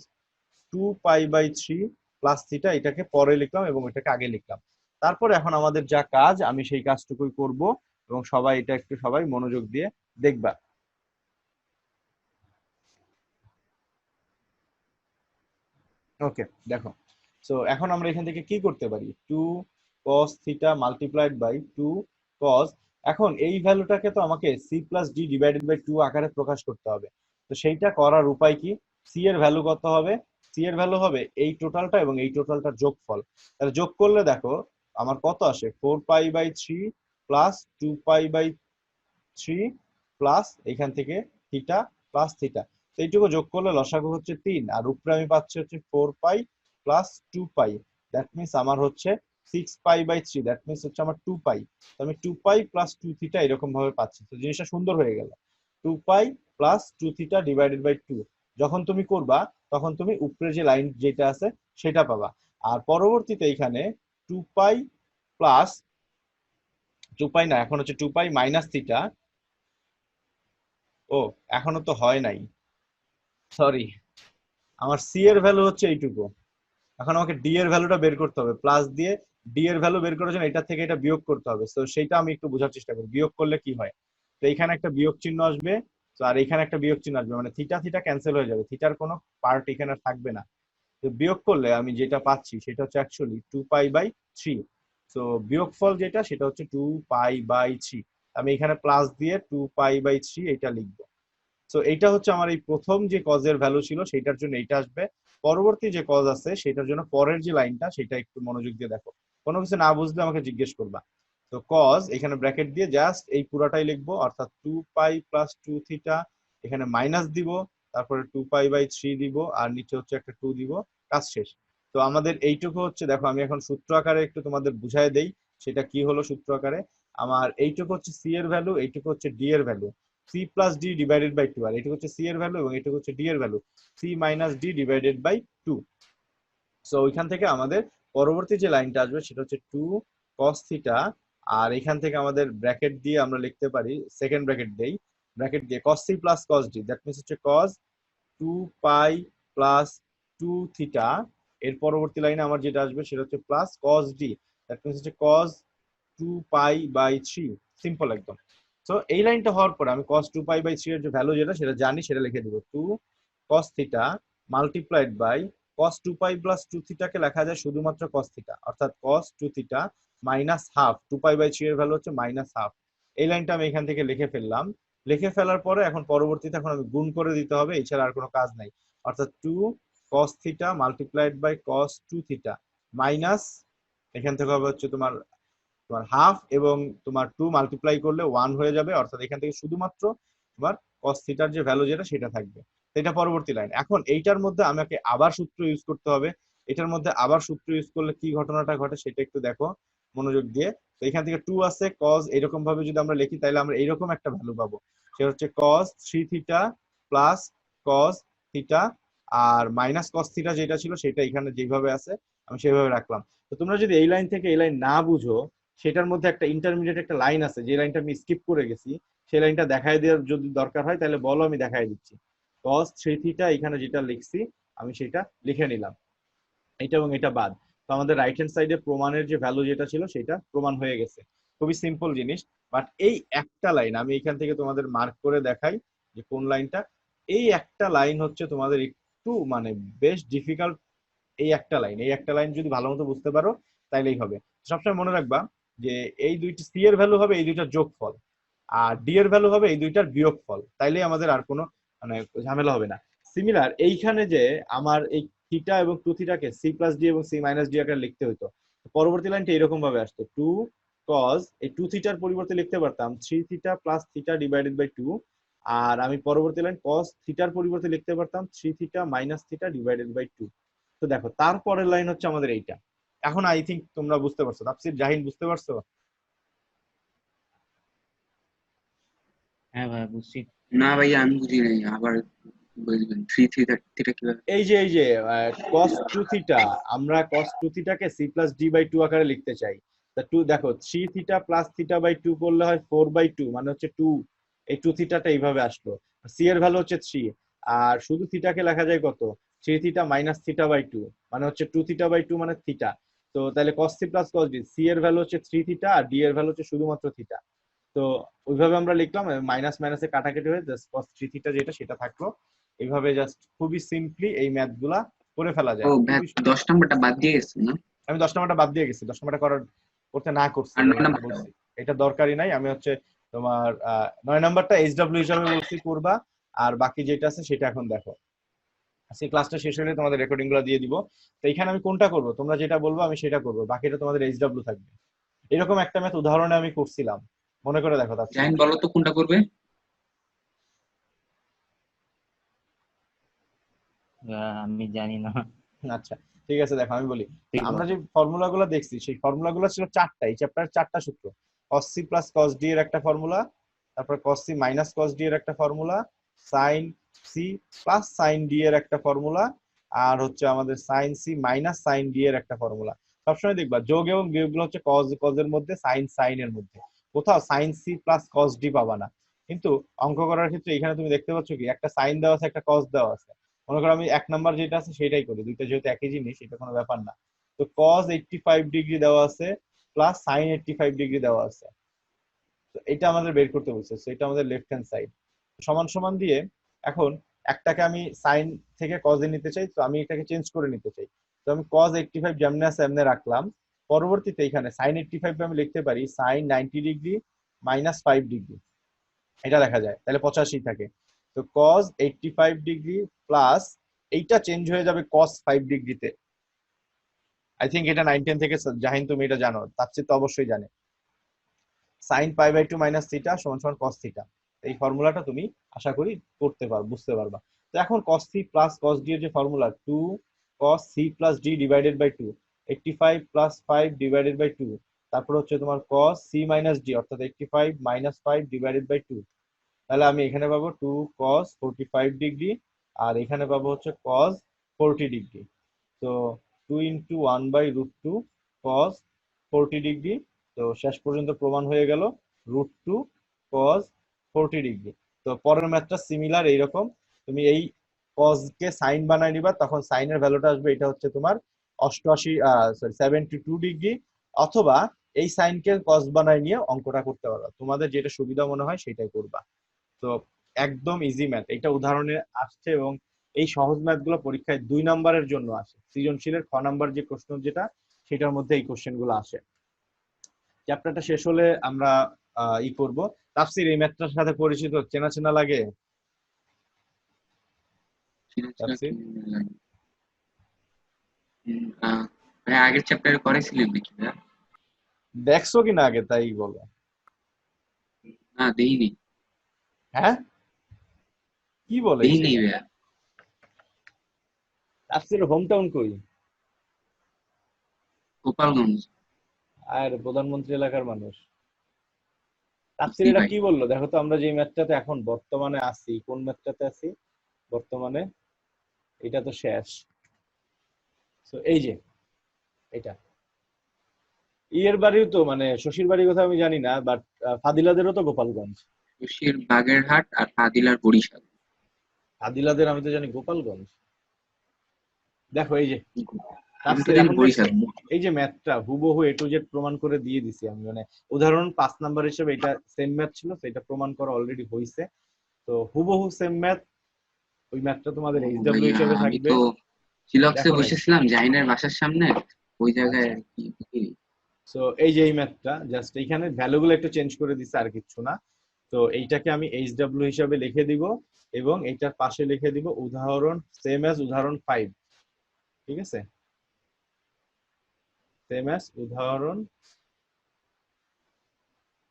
2π/3 প্লাস থিটা এটাকে পরে লিখলাম এবং এটাকে আগে লিখলাম। তারপর এখন আমাদের যা কাজ আমি সেই কাজটুকুই করব, এবং সবাই এটা একটু সবাই মনোযোগ দিয়ে দেখবা। ওকে, দেখো। সো এখন আমরা এখান থেকে কি করতে পারি, 2 cos theta multiplied by 2 cos, এখন এই ভ্যালুটাকে তো আমাকে c plus D divided by 2 আকারে প্রকাশ করতে হবে। তো সেইটা করার উপায় কি, c এর ভ্যালু কত হবে, c এর ভ্যালু হবে এই টোটালটা এবং এই টোটালটার যোগফল। তাহলে যোগ করলে দেখো আমার কত আসে, 4π/3 প্লাস 2π/3 প্লাস এখান থেকে থিটা প্লাস থিটা। তো এইটুকু যোগ করলে লসাগু হচ্ছে 3, আর উপরে আমি পাচ্ছি হচ্ছে 4π প্লাস 2π। দ্যাট মিনস আমার হচ্ছে 6π/3, দ্যাট মিনস হচ্ছে আমার 2π। তো আমি 2π প্লাস 2 থিটা এরকম ভাবে পাচ্ছি। তো জিনিসটা সুন্দর হয়ে গেল, 2π প্লাস 2 থিটা ডিভাইডেড বাই 2। যখন তুমি করবা তখন তুমি উপরে যে লাইন যেটা আছে সেটা পাবা। আর পরবর্তীতে এখানে 2π প্লাস 2π না, এখন হচ্ছে 2π মাইনাস থিটা। ও, এখনো তো হয় নাই, সরি। আমার সি এর ভ্যালু হচ্ছে এইটুকু। এখন আমাকে ডি এর ভ্যালুটা বের করতে হবে, প্লাস দিয়ে ডি এর ভ্যালু বের করার জন্য এটা থেকে এটা বিয়োগ করতে হবে। তো সেইটা আমি একটু বোঝার চেষ্টা করি, বিয়োগ করলে কি হয়। তো এখানে একটা বিয়োগ চিহ্ন আসবে, তো আর এখানে একটা বিয়োগ চিহ্ন আসবে, মানে থিটা থিটা ক্যান্সেল হয়ে যাবে, থিটার কোনো পার্ট এখানে থাকবে না। তো বিয়োগ করলে আমি যেটা পাচ্ছি সেটা হচ্ছে অ্যাকচুয়ালি 2π/3। তো বিয়োগফল যেটা সেটা হচ্ছে 2π/3। আমি এখানে প্লাস দিয়ে 2π/3 এটা লিখবো। সো এইটা হচ্ছে আমার এই প্রথম যে কজের ভ্যালু ছিল সেটার জন্য এইটা আসবে। পরবর্তী যে কজ আছে সেটার জন্য পরের যে লাইনটা সেটা একটু মনোযোগ দিয়ে দেখো, কোনো কিছু না বুঝলে আমাকে জিজ্ঞেস করবা। তো কজ এখানে ব্র্যাকেট দিয়ে জাস্ট এই পুরাটাই লিখবো, অর্থাৎ 2π প্লাস 2 থিটা, এখানে মাইনাস দিব, তারপরে 2π/3 দিব, আর নিচে হচ্ছে একটা 2 দিব, কাজ শেষ। তো আমাদের এইটুকু হচ্ছে, দেখো আমি এখন সূত্র আকারে একটু তোমাদের বুঝাই দেই সেটা কি হলো সূত্র আকারে। আমার এইটুকু হচ্ছে সি এর ভ্যালু, এইটুকু হচ্ছে ডি এর value, C plus D divided by 2, আর এটুকু হচ্ছে সি এর ভ্যালু এবং এটুকু হচ্ছে ডি এর value, C minus D divided by 2। So ওইখান থেকে আমাদের পরবর্তী যে লাইনটা আসবে সেটা হচ্ছে 2 cos থিটা, আর এখান থেকে আমাদের ব্র্যাকেট দিয়ে আমরা লিখতে পারি, সেকেন্ড ব্র্যাকেট দেই, ব্র্যাকেট দিয়ে cos c plus cos d, that means হচ্ছে cos 2π প্লাস 2 থিটা। এর পরবর্তী লাইনে আমার যেটা আসবে সেটা হচ্ছে plus cos d, that means হচ্ছে cos 2π/3, সিম্পল একদম। সো এই লাইনটা হওয়ার পরে আমি cos 2π/3 এর যে ভ্যালু যেটা সেটা জানি, সেটা লিখে দিব, 2 cos theta multiplied by cos 2π plus 2 থিটাকে লেখা যায় শুধুমাত্র cos থিটা, অর্থাৎ cos 2 থিটা মাইনাস হাফ, 2π/3 এর ভ্যালু হচ্ছে মাইনাস হাফ। এই লাইনটা আমি এখান থেকে লিখে ফেললাম। লিখে ফেলার পরে এখন পরবর্তীতে এখন আমি গুণ করে দিতে হবে, এছাড়া আর কোনো কাজ নাই। অর্থাৎ 2 cos theta multiplied by cos 2 theta minus, এখান থেকে হবে হচ্ছে তোমার তোমার হাফ, এবং তোমার 2 মাল্টিপ্লাই করলে 1 হয়ে যাবে, অর্থাৎ এখান থেকে শুধুমাত্র তোমার cos থিটার যে ভ্যালু যেটা সেটা থাকবে। তো এটা পরবর্তী লাইন। এখন এইটার মধ্যে আমাকে আবার সূত্র ইউজ করতে হবে। এটার মধ্যে আবার সূত্র ইউজ করলে কি ঘটনাটা ঘটে সেটা একটু দেখো মনোযোগ দিয়ে। তো এখান থেকে 2 আছে cos, এরকম ভাবে যদি আমরা লিখি তাহলে আমরা এইরকম একটা ভ্যালু পাবো। সেটা হচ্ছে cos 3 theta plus cos theta আর মাইনাস cos থিটা যেটা ছিল সেটা এখানে যেভাবে আছে আমি সেভাবে রাখলাম। তো তোমরা যদি এই লাইন থেকে এই লাইন না বুঝো, সেটার মধ্যে একটা ইন্টারমিডিয়েট একটা লাইন আছে যে লাইনটা আমি স্কিপ করে গেছি, সেই লাইনটা দেখায় দেওয়ার যদি দরকার হয় তাহলে বলো, আমি দেখাই দিচ্ছি। cos 3 থিটা এখানে যেটা লিখছি আমি সেটা লিখে নিলাম, এটা এবং এটা বাদ। তো আমাদের রাইট হ্যান্ড সাইডে প্রমাণের যে ভ্যালু যেটা ছিল সেটা প্রমাণ হয়ে গেছে। খুবই সিম্পল জিনিস। বাট এই একটা লাইন আমি এখান থেকে তোমাদের মার্ক করে দেখাই যে কোন লাইনটা। এই একটা লাইন হচ্ছে তোমাদের একটু মানে বেশ ডিফিকাল্ট। এই একটা লাইন যদি ভালো মতো বুঝতে পারো তাইলেই হবে। সবসময় মনে রাখবা যে এই দুইটি সি এর ভ্যালু হবে এই দুইটার যোগফল, আর ডি এর ভ্যালু হবে এই দুইটার বিয়োগফল, তাইলেই আমাদের আর কোনো মানে ঝামেলা হবে না। সিমিলার এইখানে যে আমার এই থিটা এবং টু থিটাকে সি প্লাস ডি এবং সি মাইনাস ডি আকারে লিখতে হইতো, পরবর্তী লাইনটা এরকম ভাবে আসতো, টু কজ এই টু থিটার পরিবর্তে লিখতে পারতাম three theta plus theta divided by two, আর আমি পরবর্তী লাইন কস থিটার পরিবর্তে লিখতে পারতাম three theta minus theta divided by two. তো দেখো তারপরের লাইন হচ্ছে আমাদের এইটা। এখন আই থিঙ্ক তোমরা বুঝতে পারছো, তাফসীর জাহিন বুঝতে পারছো? হ্যাঁ ভাই বুঝছি। না ভাইয়া আমি বুঝি নাই, আবার বুঝবেন। থ্রি থিটা থিটা কিভাবে? এই যে cos 2 থিটা, আমরা cos 2 থিটাকে c প্লাস d বাই 2 আকারে লিখতে চাই। তা 2 দেখো 3 থিটা প্লাস থিটা বাই 2 করলে হয় 4 বাই 2 মানে হচ্ছে 2। এই 2 থিটাটা এইভাবে আসলো, c এর ভ্যালু হচ্ছে 3, আর শুধু থিটাকে লেখা যায় কত 3 থিটা মাইনাস থিটা বাই 2 মানে হচ্ছে 2 থিটা বাই 2 মানে থিটা। তো তাহলে cos c plus cos d, c এর ভ্যালু হচ্ছে 3 থিটা আর d এর ভ্যালু হচ্ছে শুধুমাত্র থিটা। তো ওইভাবে আমরা লিখলাম, মাইনাস মাইনাসে কাটাকাটি হয়ে জাস্ট cos 3 থিটা যেটা সেটা থাকলো। এইভাবে জাস্ট খুবই সিম্পলি এই ম্যাথ গুলা করে ফেলা ও যায় ভাই, খুবই। 10 নম্বরটা বাদ দিয়ে গেছে না? আমি 10 নাম্বারটা বাদ দিয়ে গেছি, 10 নাম্বারটা করতে না করছি আর এই 9 নম্বরটা? বলছি এটা দরকারই নাই। আমি হচ্ছে তোমার 9 নাম্বারটা এইচডব্লিউ হিসাবে বলছি করবা, আর বাকি যেটা আছে সেটা এখন দেখো। সেই ক্লাসটা শেষ হলে তোমাদের রেকর্ডিং গুলো দিয়ে দিব। তো এখানে আমি কোনটা করবো, তোমরা যেটা বলবো আমি সেটা করবো, বাকিটা তোমাদের এইচডব্লিউ থাকবে। এরকম একটা ম্যাথ উদাহরণে আমি করছিলাম, মনে করে দেখো তাফসীর। জাহিন বলো তো কোনটা করবে? আমি জানি না। আচ্ছা ঠিক আছে, দেখো আমি বলি। ঠিক আমরা বল। যে ফর্মুলা গুলো দেখছি সেই ফর্মুলা গুলো ছিল চারটা, এই চ্যাপ্টারের চারটা সূত্র। cos c plus cos d এর একটা ফর্মুলা, তারপর cos c minus cos d এর একটা formula, sin c plus sin d এর একটা ফর্মুলা, আর হচ্ছে আমাদের sin c minus sin d এর একটা ফর্মুলা। সবসময় দেখবা যোগ এবং বিয়োগ গুলো হচ্ছে cos এর মধ্যে, sin এর মধ্যে, কোথাও sin c plus cos d পাবা না। কিন্তু অঙ্ক করার ক্ষেত্রে এখানে তুমি দেখতে পাচ্ছ কি একটা sin দেওয়া আছে একটা cos দেওয়া আছে। মনে করো আমি 1 নাম্বার যেটা আছে সেটাই করি, দুইটা যেহেতু একই জিনিস এটা কোনো ব্যাপার না। তো cos 85 ডিগ্রি দেওয়া আছে প্লাস sin 85 ডিগ্রি দেওয়া আছে। তো এটা আমাদের বের করতে বলছে, তো এটা আমাদের লেফট হ্যান্ড সাইড সমান সমান দিয়ে। এখন একটাকে আমি সাইন থেকে cos এ নিতে চাই, তো আমি এটাকে চেঞ্জ করে নিতে চাই। তো আমি cos 85 যেমনে আছে এমনি রাখলাম। পরবর্তীতে এখানে sin 85 আমি লিখতে পারি sin 90 ডিগ্রি মাইনাস 5 ডিগ্রি, এটা দেখা যায় তাহলে 85 থাকে। তো cos 85 ডিগ্রি প্লাস এইটা চেঞ্জ হয়ে যাবে cos 5 ডিগ্রিতে। আই থিঙ্ক এটা 9-10 থেকে জাহিন তুমি এটা জানো, তার চেয়ে তো অবশ্যই জানে। sin pi by 2 minus theta সমান সমান cos থিটা। এই ফর্মুলাটা তুমি আশা করি করতে বুঝতে পারবা। তো এখন cos c plus cos d এর যে formula 2 cos c plus d divided by 2, 85 plus 5 divided by 2, তারপর হচ্ছে তোমার cos c মাইনাস d অর্থাৎ 85 মাইনাস 5 ডিভাইডেড বাই 2। তাহলে আমি এখানে পাবো 2 cos 45 ডিগ্রি, আর এখানে পাবো হচ্ছে cos 40 ডিগ্রি। তো 2 into 1 by root 2 cos 40 degree. তো শেষ পর্যন্ত প্রমাণ হয়ে গেল রুট 2 cos 40 ডিগ্রি। তো পরের ম্যাথটা সিমিলার এইরকম, তুমি এই cos কে সাইন বানাই নিবা, তখন সাইনের ভ্যালুটা আসবে এটা হচ্ছে তোমার 88 সরি 72 ডিগ্রি, অথবা এই সাইনকে cos বানাই নিয়ে অঙ্কটা করতে পারবা, তোমাদের যেটা সুবিধা মনে হয় সেটাই করবা। তো একদম ইজি ম্যাথ, এটা উদাহরণে আসছে এবং এই সহজ ম্যাথ গুলো পরীক্ষায় 2 নাম্বারের জন্য আসে। সৃজনশীলের খ নাম্বার যে প্রশ্ন যেটা সেটার মধ্যে এই কোশ্চেন গুলো আসে। চ্যাপ্টারটা শেষ হলে আমরা ই করব। তাফসীর এই ম্যাথটার সাথে পরিচিত, চেনা চেনা লাগে তাফসীর? মানে আগের চ্যাপ্টারে করেছিলেন নাকি ভাইয়া? দেখছো কিনা আগে তাই বলো। না দেইনি। হ্যাঁ কি বলে দেইনি সেটা? ভাইয়া। তাফসির হোম টাউন কই? গোপালগঞ্জ। আর প্রধানমন্ত্রী এলাকার মানুষ। তাফসির জি এটা ভাই। কি বললো দেখো তো, আমরা যে ম্যাচটাতে এখন বর্তমানে আছি, কোন ম্যাচটাতে আছি বর্তমানে? এটা তো শেষ। তো এই যে এটা ইয়ের বাড়িও তো, মানে শশীর বাড়ির কথা আমি জানি না, বাট ফাদিলাদেরও তো গোপালগঞ্জ। খুশির বাগেরহাট আর আদিলার বরিশাল। ফাদিলাদের আমি তো জানি গোপালগঞ্জ। দেখো এই যে আমি তো তাফসীর জানি এখন দেখছো, বরিশাল। এই যে ম্যাথটা হুবহু এ টু জেড প্রমাণ করে দিয়ে দিছি আমি, মানে উদাহরণ 5 নাম্বার হিসেবে এটা সেম ম্যাথ ছিল, সেটা প্রমাণ করা অলরেডি হয়েছে। তো হুবহু সেম ম্যাথ, ওই ম্যাথটা তোমাদের ও এইচডব্লিউ ভাইয়া, হিসেবে আমি থাকবে। তো চিলক্সে দেখো নাই? বসেছিলাম জাহিনের বাসার সামনে, ওই জায়গায় আচ্ছা, আর কি। সো এই যে এই ম্যাথটা জাস্ট এইখানে ভ্যালুগুলো একটু চেঞ্জ করে দিচ্ছে, আর কিচ্ছু না। তো এইটাকে আমি এইচডব্লিউ হিসাবে লিখে দিব, এবং এইটার পাশে লিখে দিব উদাহরণ সেম অ্যাজ উদাহরণ 5। ঠিক আছে, সেম অ্যাজ উদাহরণ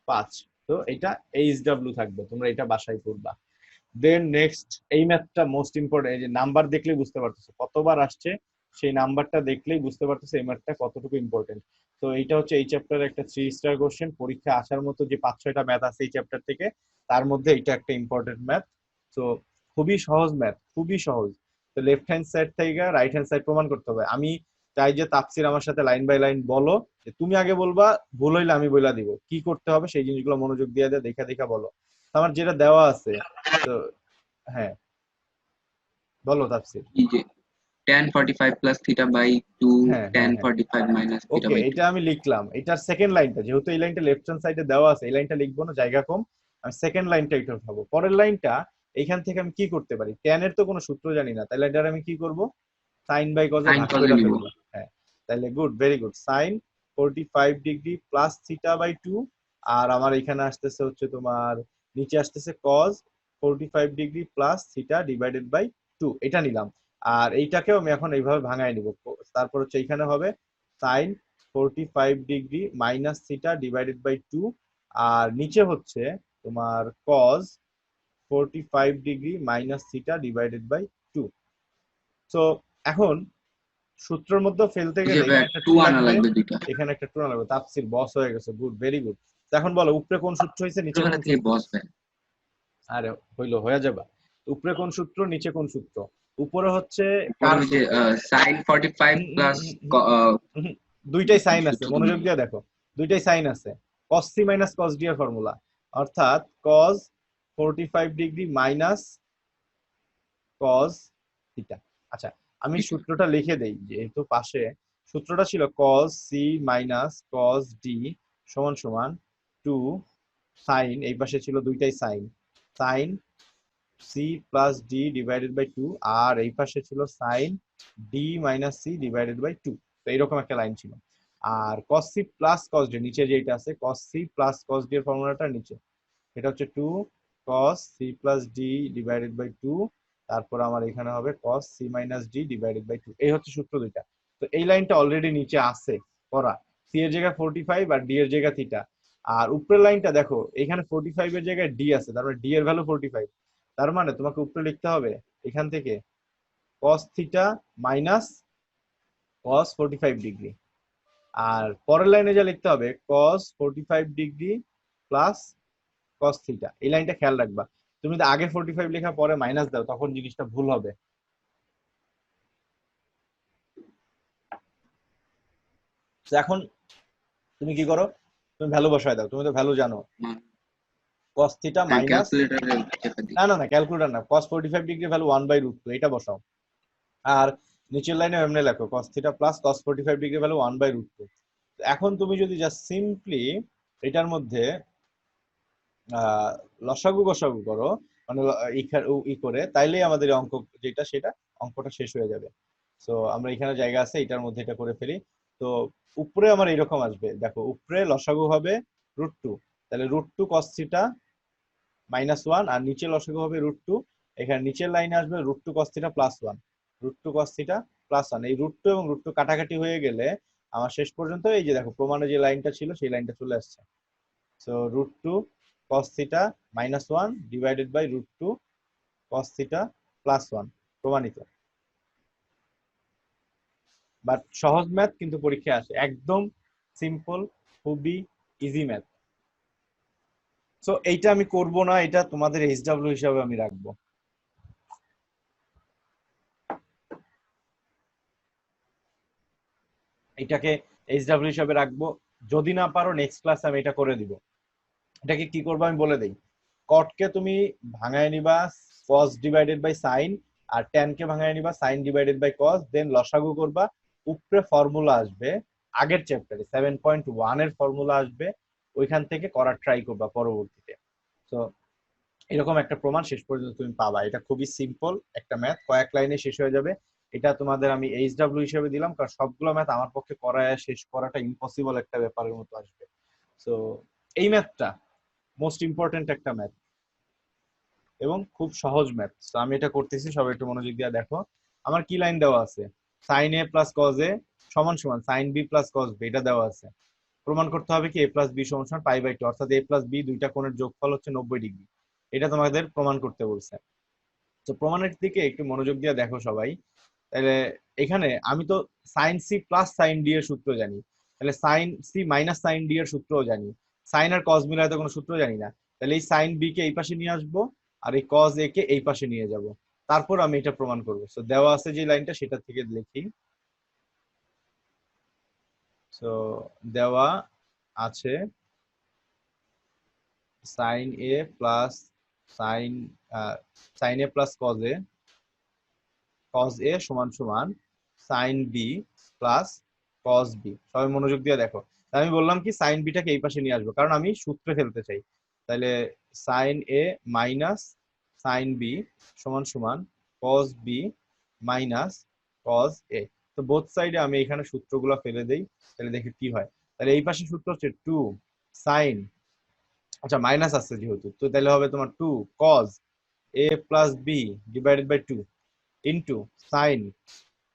5। তো এটা এইচডব্লিউ থাকবে, তোমরা এটা বাসায় করবা। দেন নেক্সট, এই ম্যাথটা মোস্ট ইম্পর্টেন্ট। এই যে নাম্বার দেখলেই বুঝতে পারতেছো কতবার আসছে, সেই নাম্বারটা দেখলেই বুঝতে পারতেছো এই ম্যাথটা কতটুকু ইম্পর্টেন্ট। তো এইটা হচ্ছে এই চ্যাপ্টারের একটা 3 স্টার কোশ্চেন, পরীক্ষা আসার মতো যে 5-6টা ম্যাথ আছে এই চ্যাপ্টার থেকে, তার মধ্যে এটা একটা ইম্পর্টেন্ট ম্যাথ। তো খুবই সহজ ম্যাথ, খুবই সহজ। তো লেফট হ্যান্ড সাইড থেকে রাইট হ্যান্ড সাইড প্রমাণ করতে হবে। আমি চাই যে তাফসির আমার সাথে লাইন বাই লাইন বলো, যে তুমি আগে বলবা, ভুল হইলে আমি বইলা দিব কি করতে হবে, সেই জিনিসগুলো মনোযোগ দিয়ে দেয়, দেখা দেখা বলো। তো আমার যেটা দেওয়া আছে, তো হ্যাঁ বলো তাফসীর। এই যে tan 45 প্লাস থিটা বাই 2 হ্যাঁ tan হ্যাঁ হ্যাঁ, 45 মাইনাস থিটা ওকে, বাই 2। এটা আমি লিখলাম। এটার সেকেন্ড লাইনটা, যেহেতু এই লাইনটা লেফট হ্যান্ড সাইডে দেওয়া আছে, এই লাইনটা লিখবো না, জায়গা কম, আমি সেকেন্ড লাইনটা এটা উঠাবো। পরের লাইনটা এইখান থেকে আমি কি করতে পারি, ট্যান এর তো কোনো সূত্র জানি না, তাহলে এটা আমি কি করব, সাইন বাই কজে সাইন ভাগ কজে করে নিব। ফেলবো। হ্যাঁ, তাহলে good, very good. Sine 45 degree plus theta by 2, আর আমার এখানে আসতেছে হচ্ছে তোমার, নিচে আসতেছে cos 45 degree plus theta divided by 2, এটা নিলাম। আর এইটাকেও আমি এখন এইভাবে ভাঙায় নিব। তারপর হচ্ছে এখানে হবে sine 45 degree minus theta divided by 2, আর নিচে হচ্ছে তোমার cos 45 degree minus theta divided by 2। তো এখন সূত্রের মধ্যে ফেলতে এই যে গেলে এখানে একটা 2 টু আনা লাগবে, লাগবে দুইটা। এখানে একটা টু লাগবে। তাফসীর বস হয়ে গেছে, গুড, ভেরি গুড। এখন বলো উপরে কোন সূত্র হয়েছে, নিচে ছোটবেলা কোন থেকে সূত্র? বস ভাই। আরে হইলো, হয়ে যাবে। উপরে কোন সূত্র, নিচে কোন সূত্র? উপরে হচ্ছে উপরে কার ওই যে সূত্র? সাইন 45 হুম, হুম, প্লাস হুম, হুম, হুম, দুইটাই সাইন আছে, সূত্র তো মনোযোগ নাই। দিয়ে দেখো, দুইটাই সাইন আছে। cos c minus cos d এর ফর্মুলা, অর্থাৎ cos 45 degree minus cos theta. আচ্ছা, আমি থিটা। সূত্রটা লিখে দেই, যেহেতু পাশে সূত্রটা ছিল cos c minus cos d সমান সমান 2 সাইন, এই পাশে ছিল দুইটাই sine, sine c plus D divided by 2, আর এই পাশে ছিল sine D minus C divided by 2। তো এইরকম একটা লাইন ছিল। আর cos c plus cos d নিচে যেটা আছে, cos c plus cos d এর ফর্মুলাটা নিচে, এটা হচ্ছে 2 cos c plus D divided by 2, তারপর আমার এখানে হবে cos c minus D divided by 2। এই হচ্ছে সূত্র দুইটা। তো এই লাইনটা অলরেডি নিচে আছে করা, c এর জায়গায় 45 আর d এর জায়গায় থিটা। আর উপরের লাইনটা দেখো, এখানে 45 এর জায়গায় d আছে, তার মানে d এর ভ্যালু 45। তার মানে তোমাকে উপরে লিখতে হবে এখান থেকে cos theta minus cos 45 degree, আর পরের লাইনে যা লিখতে হবে cos 45 degree plus cos theta. এই লাইনটা খেয়াল রাখবা, তুমি যদি আগে 45 লেখা পরে মাইনাস দাও তখন জিনিসটা ভুল হবে। তো এখন তুমি কি করো, তুমি ভ্যালু বসায় দাও, তুমি তো ভ্যালু জানো। cos থিটা হ্যাঁ, মাইনাস, ক্যালকুলেটরে চেপে দিই। না না না ক্যালকুলেটর না, cos 45 ডিগ্রি ভ্যালু 1/√2, এটা বসাও। আর নিচের লাইনে এমনি লেখো cos theta plus cos 45 degree value 1/√2। এখন তুমি যদি জাস্ট সিম্পলি এটার মধ্যে লসাগু গসাগু করো, মানে ই করে, তাইলেই আমাদের অঙ্ক যেটা সেটা অঙ্কটা শেষ হয়ে যাবে। তো আমরা এখানে জায়গা আছে, এটার মধ্যে এটা করে ফেলি। তো উপরে আমার এরকম আসবে, দেখো উপরে লসাগু হবে √2, তাহলে √2 cos থিটা -1, আর নিচে লসাগু হবে √2, এখানে নিচের লাইনে আসবে √2 cos থিটা +1, √2 cos থিটা +1। এই √2 এবং √2 কাটাকাটি হয়ে গেলে আমার শেষ পর্যন্ত এই যে দেখো প্রমাণে যে লাইনটা ছিল সেই লাইনটা চলে আসছে। So √2 cos theta -1 divided by √2 cos theta +1, প্রমাণিত। বাট সহজ ম্যাথ কিন্তু পরীক্ষায় আসে, একদম সিম্পল, খুবই ইজি ম্যাথ। সো এইটা আমি করব না, এটা তোমাদের এইচডব্লিউ হিসাবে আমি রাখবো। এটাকে এইচডব্লিউ হিসাবে রাখবো, যদি না পারো নেক্সট ক্লাসে আমি এটা করে দিব। এটাকে কি করবো আমি বলে দেই। কটকে তুমি ভাঙায় নিবা কস ডিভাইডেড বাই সাইন, আর ট্যান কে ভাঙায় নিবা sine divided by cos, then লসাগু করবা, উপরে ফর্মুলা আসবে আগের চ্যাপ্টারে 7.1 এর ফর্মুলা আসবে, ওইখান থেকে করার ট্রাই করবা পরবর্তীতে। তো এরকম একটা প্রমাণ শেষ পর্যন্ত তুমি পাবা। এটা খুবই সিম্পল একটা ম্যাথ, কয়েক লাইনে শেষ হয়ে যাবে। এটা তোমাদের আমি এইচডব্লিউ হিসেবে দিলাম, কারণ সবগুলো ম্যাথ আমার পক্ষে করায় শেষ করাটা ইম্পসিবল একটা ব্যাপারের মতো আসবে। তো এই ম্যাথটা মোস্ট ইম্পর্টেন্ট একটা ম্যাথ এবং খুব সহজ ম্যাথ। তো আমি এটা করতেছি, সবাই একটু মনোযোগ দিয়ে দেখো। আমার কি লাইন দেওয়া আছে, sine A plus cos A সমান সমান sine B plus cos B, এটা দেওয়া আছে। প্রমাণ করতে হবে কি এ প্লাস বি সমান সমান পাই বাই টু, অর্থাৎ এ প্লাস বি দুইটা কোণের যোগফল হচ্ছে 90 ডিগ্রি। এটা তোমাদের প্রমাণ করতে বলছে। তো প্রমাণের দিকে একটু মনোযোগ দিয়ে দেখো সবাই। তাহলে এখানে আমি তো sine C plus sine D এর সূত্র জানি, তাহলে sine C minus sine D এর সূত্রও জানি, সাইন আর কজ মিলায় তো কোনো সূত্র জানি না। তাহলে এই সাইন বি কে এই পাশে নিয়ে আসবো, আর এই কজ এ কে এই পাশে নিয়ে যাব, তারপর আমি এটা প্রমাণ করবো। তো দেওয়া আছে যে লাইনটা সেটা থেকে লিখি। তো দেওয়া আছে sine A plus sine sine A plus cos A সমান সমান sine B plus cos B. সবাই মনোযোগ দিয়ে দেখো। আমি বললাম কি সাইন বিটাকে এই পাশে নিয়ে আসবো, কারণ আমি সূত্রে ফেলতে চাই। তাহলে sine A minus sine B সমান সমান cos B minus cos A. তো বোথ সাইডে আমি এখানে সূত্রগুলো ফেলে দেই, তাহলে দেখি কি হয়। তাহলে এই পাশে সূত্র হচ্ছে 2 সাইন, আচ্ছা মাইনাস আছে যেহেতু, তো তাহলে হবে তোমার 2 cos A plus B divided by 2 into sine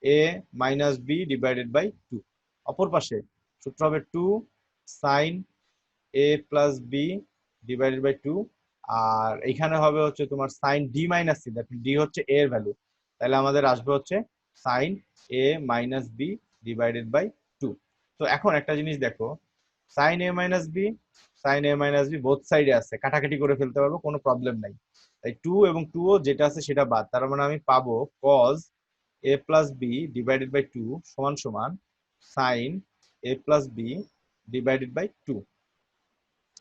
A minus B divided by 2। অপর পাশে সূত্র হবে 2 sine A plus B divided by 2, আর এখানে হবে হচ্ছে তোমার sine D minus C, that D হচ্ছে এ এর ভ্যালু, তাহলে আমাদের আসবে হচ্ছে sine A minus B divided by 2। তো এখন একটা জিনিস দেখো, sine A minus B, sine A minus B both সাইডে আছে, কাটাকাটি করে ফেলতে পারবো, কোনো প্রবলেম নাই। তাই 2 এবং 2 ও যেটা আছে সেটা বাদ, তার মানে আমি পাবো cos a plus B divided by 2 সমান সমান sine A plus B divided by 2।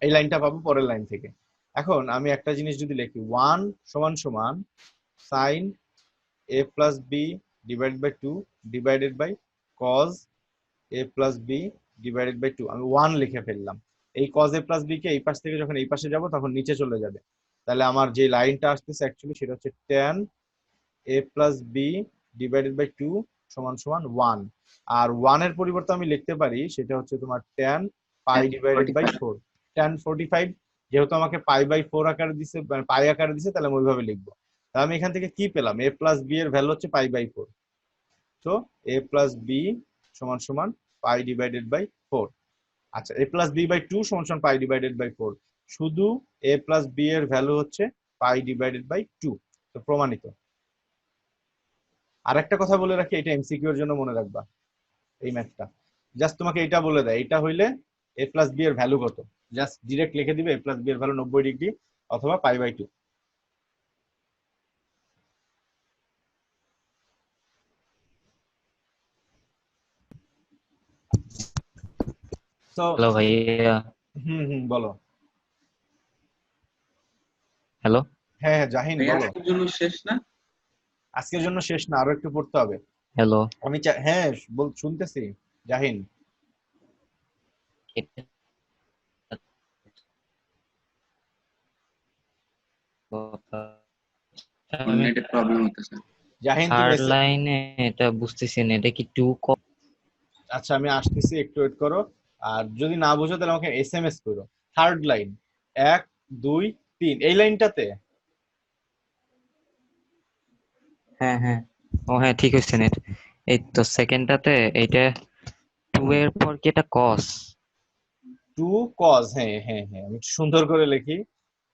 এই লাইনটা পাবো পরের লাইন থেকে। এখন আমি একটা জিনিস যদি লিখি 1 সমান সমান sine A plus B divided by 2 by বাই cos A plus B divided by 2, আমি 1 লিখে ফেললাম। এই cos a প্লাস বি কে এই পাশ থেকে যখন এই পাশে যাব তখন নিচে চলে যাবে, তাহলে আমার যে লাইনটা আসতেছে অ্যাকচুয়ালি সেটা হচ্ছে tan a plus B divided by 2 সমান সমান 1। আর 1 এর পরিবর্তে আমি লিখতে পারি সেটা হচ্ছে তোমার tan pi divided by 4, tan 45, যেহেতু আমাকে পাই বাই 4 আকারে দিছে, মানে পাই আকারে দিছে, তাহলে আমি ওইভাবে লিখবো। তাহলে আমি এখান থেকে কি পেলাম, a প্লাস বি এর ভ্যালু হচ্ছে পাই বাই 4, তো a প্লাস বি সমান সমান পাই ডিভাইডেড বাই 4। আচ্ছা a প্লাস বি বাই 2 সমান সমান পাই ডিভাইডেড বাই 4, শুধু a প্লাস বি এর ভ্যালু হচ্ছে পাই ডিভাইডেড বাই 2। তো প্রমাণিত। আর একটা কথা বলে রাখি, এটা এমসিকিউ এর জন্য মনে রাখবা। এই ম্যাথটা জাস্ট তোমাকে এটা বলে দেয়, এটা হইলে a প্লাস বি এর ভ্যালু কত, জাস্ট ডিরেক্ট লিখে দিবে a প্লাস বি এর ভ্যালু 90 ডিগ্রি অথবা পাই বাই 2। তো হ্যালো ভাইয়া। বলো। হ্যালো। হ্যাঁ হ্যাঁ জাহিন ভাই বলো। আজকের জন্য শেষ না? আজকের জন্য শেষ না, আরো একটু পড়তে হবে। হ্যালো। আমি হ্যাঁ শুনতেছি জাহিন। নেটের প্রবলেম হতেছে। জাহিন তুমি থার্ড লাইনে এটা বুঝতেছি না, এটা কি 2 আচ্ছা আমি আসতেছি, একটু ওয়েট করো। আর যদি না বুঝো তাহলে আমাকে এসএমএস করো। থার্ড লাইন 1 2 3 এই লাইনটাতে। হ্যাঁ হ্যাঁ, ও হ্যাঁ ঠিক হচ্ছে নেট। এই তো সেকেন্ডটাতে এইটা 2 এর পর কি এটা cos? 2 cos, হ্যাঁ হ্যাঁ হ্যাঁ আমি একটু সুন্দর করে লিখি।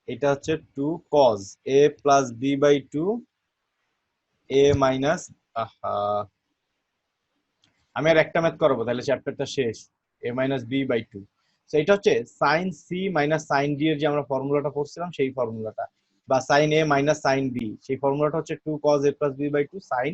এটা হচ্ছে 2 cos a plus B by 2 a minus, আমি আর একটা ম্যাথ করবো, তাহলে চ্যাপ্টারটা শেষ। a minus B by two. তো এটা হচ্ছে sine C minus sine D এর যে আমরা ফর্মুলাটা পড়ছিলাম সেই ফর্মুলাটা, বা sine A minus sine B, সেই ফর্মুলাটা হচ্ছে 2 cos a plus B by two sine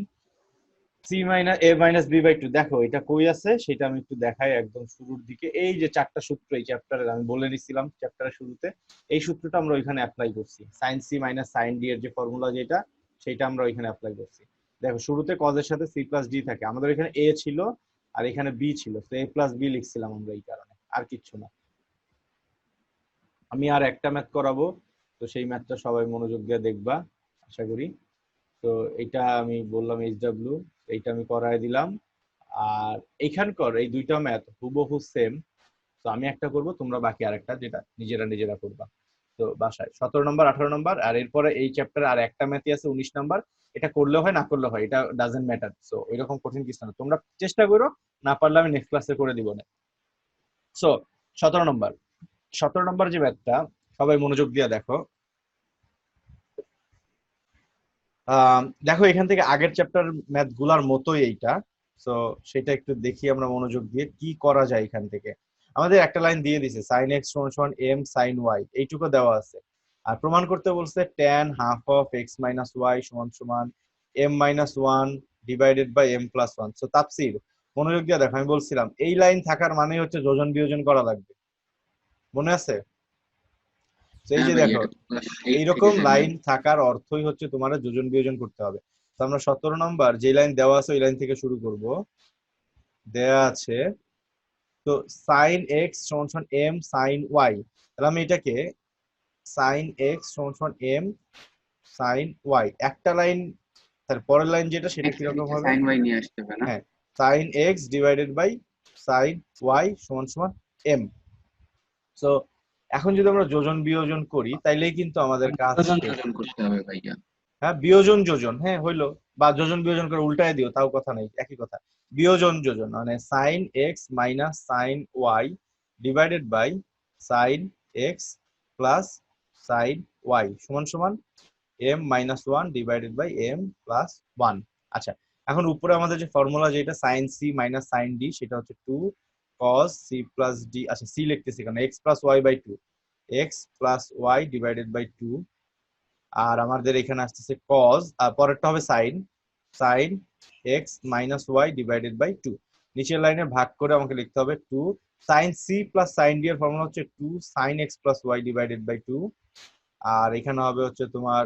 C minus A minus B by two. দেখো এটা কই আছে সেটা আমি একটু দেখাই। একদম শুরুর দিকে এই যে চারটা সূত্র এই চ্যাপ্টারের আমি বলে নিছিলাম চ্যাপ্টারের শুরুতে, এই সূত্রটা আমরা ওইখানে অ্যাপ্লাই করছি। Sine C minus sine D এর যে ফর্মুলা যেটা, সেটা আমরা ওইখানে অ্যাপ্লাই করছি। দেখো শুরুতে কজ এর সাথে সি প্লাস ডি থাকে, আমাদের এখানে এ ছিল আর এখানে বি ছিল, তো এ প্লাস বি লিখছিলাম আমরা এই কারণে, আর কিচ্ছু না। আমি আর একটা ম্যাথ করাবো, তো সেই ম্যাথটা সবাই মনোযোগ দিয়ে দেখবা আশা করি। তো এটা আমি বললাম এইচডব্লিউ, এইটা আমি করায় দিলাম। আর এখানকার এই দুইটা ম্যাথ হুবহু সেম। তো আমি একটা করব, তোমরা বাকি আরেকটা যেটা নিজেরা নিজেরা করবা। তো বাসায় 17 নম্বর 18 নম্বর, আর এরপরে এই চ্যাপ্টারে আর একটা ম্যাথই আছে 19 নম্বর। এটা করলেও হয় না করলেও হয়, এটা ডাজেন্ট ম্যাটার। সো এরকম কঠিন কিছু না, তোমরা চেষ্টা করো, না পারলে আমি নেক্সট ক্লাসে করে দিব না। সো 17 নম্বর, 17 নম্বর যে ম্যাথটা, সবাই মনোযোগ দিয়ে দেখো। দেখো এখান থেকে আগের চ্যাপ্টার ম্যাথ গুলার মতোই এইটা। তো সেটা একটু দেখি আমরা মনোযোগ দিয়ে কি করা যায় এখান থেকে। আমাদের একটা লাইন দিয়ে দিছে sin x সমান m sin y, এইটুকু দেওয়া আছে। আর প্রমাণ করতে বলছে tan half of x minus y সমান সমান m minus one divided by m plus one. So তাফসীর মনোযোগ দিয়ে দেখো, আমি বলছিলাম এই লাইন থাকার মানে হচ্ছে যোজন বিয়োজন করা লাগবে, মনে আছে? তো এই হ্যাঁ যে ভাই, দেখো এটা তো ক্লাস 8 থেকে এইরকম জানি লাইন আমি। থাকার অর্থই হচ্ছে তোমার যোজন বিয়োজন করতে হবে। তো আমরা 17 নম্বর যে লাইন দেওয়া আছে ওই লাইন থেকে শুরু করব। দেয়া আছে তো সাইন এক্স সমান সমান এম সাইন ওয়াই, তাহলে আমি এটাকে সাইন এক্স সমান সমান এম সাইন ওয়াই একটা লাইন। তার পরের লাইন যেটা সেটা এক্স এর কিরকম নিচে হবে? সাইন ওয়াই নিয়ে আসতে হবে না? হ্যাঁ, sine X divided by sine Y সমান সমান এম। সো এখন যদি আমরা যোজন বিয়োজন করি তাইলেই কিন্তু আমাদের কাজ বিভাজন শেষ। যোজন করতে হবে ভাইয়া। হ্যাঁ, বিয়োজন যোজন, হ্যাঁ হইলো, বা যোজন বিয়োজন করে উল্টায় দিও তাও কথা নেই, একই কথা। বিয়োজন যোজন মানে sine X minus sine Y divided by sine X plus sine Y সমান সমান M minus one divided by M plus one. আচ্ছা, এখন উপরে আমাদের যে ফর্মুলা যেটা sine C minus sine D, সেটা হচ্ছে 2 cos সি প্লাস ডি। আচ্ছা, সি লিখতেছি কারণ X plus Y by two, X plus Y divided by two. আর আমাদের এখানে আসতেছে কজ, আর পরেরটা হবে sine, sign X minus Y divided by two. নিচের লাইনে ভাগ করে আমাকে লিখতে হবে 2 sine C plus sine D এর ফর্মুলা হচ্ছে 2 sine X plus Y divided by two. আর এখানে হবে হচ্ছে তোমার,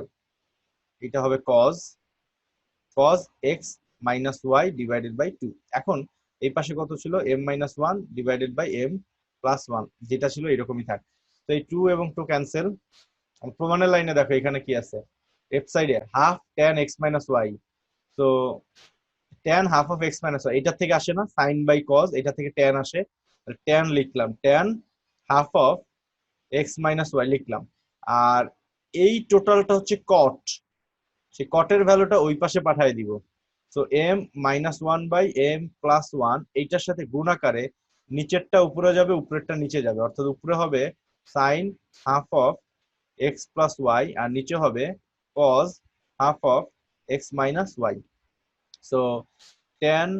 এটা হবে cos, cos X minus Y divided by two. এখন এই পাশে কত ছিল? M minus one divided by M plus one, যেটা ছিল এরকমই থাক। তো এই 2 এবং 2 ক্যান্সেল। প্রমাণের লাইনে দেখো এখানে কি আছে, লেফট সাইডে half tan x minus Y. তো tan half of x minus Y এটা থেকে আসে না, সাইন বাই কজ এটা থেকে tan আসে, tan লিখলাম, tan half of x minus Y লিখলাম। আর এই টোটালটা হচ্ছে কট, সেই কটের ভ্যালুটা ওই পাশে পাঠিয়ে দিব। So m minus one by M plus one, এইটার সাথে গুণ আকারে নিচেরটা উপরে যাবে, উপরেরটা নিচে যাবে, অর্থাৎ উপরে হবে sine half of X plus Y আর নিচে হবে cos half of X minus Y. So tan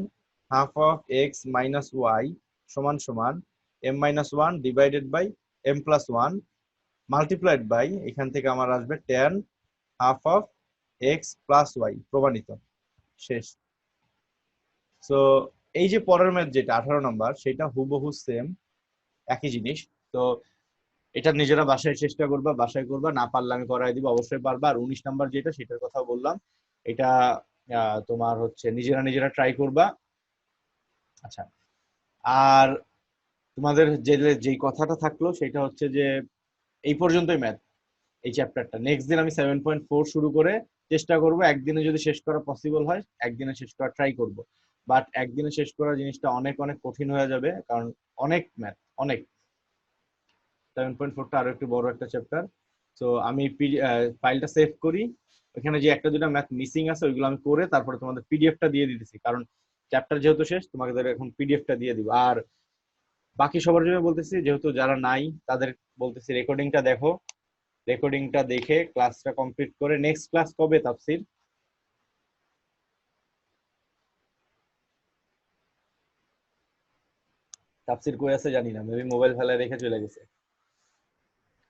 half of X minus Y সমান সমান M minus one divided by M plus one multiplied by, এখান থেকে আমার আসবে tan half of X plus Y, প্রমাণিত, শেষ। সো এই যে পরের ম্যাথ যেটা 18 নম্বর, সেটা হুবহু সেম একই জিনিস। তো এটা নিজেরা বাসায় চেষ্টা করবা, বাসায় করবা, না পারলে আমি করাই দিব, অবশ্যই পারবা। আর 19 নম্বর যেটা, সেটার কথা বললাম, এটা তোমার হচ্ছে নিজেরা নিজেরা ট্রাই করবা। আচ্ছা, আর তোমাদের যে যেই কথাটা থাকলো সেটা হচ্ছে যে এই পর্যন্তই ম্যাথ, এই চ্যাপ্টারটা। নেক্সট দিন আমি 7.4 শুরু করে চেষ্টা করব, একদিনে যদি শেষ করা পসিবল হয় একদিনে শেষ করা ট্রাই করব। বাট একদিনে শেষ করা জিনিসটা অনেক অনেক কঠিন হয়ে যাবে, কারণ অনেক ম্যাথ, অনেক। 7.4টা আরো একটু বড় একটা চ্যাপ্টার। তো আমি ফাইলটা সেভ করি, ওখানে যে একটা দুটা ম্যাথ মিসিং আছে ওইগুলো আমি করে তারপরে তোমাদের পিডিএফটা দিয়ে দিতেছি, কারণ চ্যাপ্টার যেহেতু শেষ তোমাদের এখন পিডিএফটা দিয়ে দিব। আর বাকি সবার জন্য বলতেছি, যেহেতু যারা নাই তাদের বলতেছি রেকর্ডিংটা দেখো, রেকর্ডিংটা দেখে ক্লাসটা কমপ্লিট করে নেক্সট ক্লাস কবে, তাফসীর? তাফসীর কই আছে জানি না, মেবি মোবাইল ফেলায় রেখে চলে গেছে।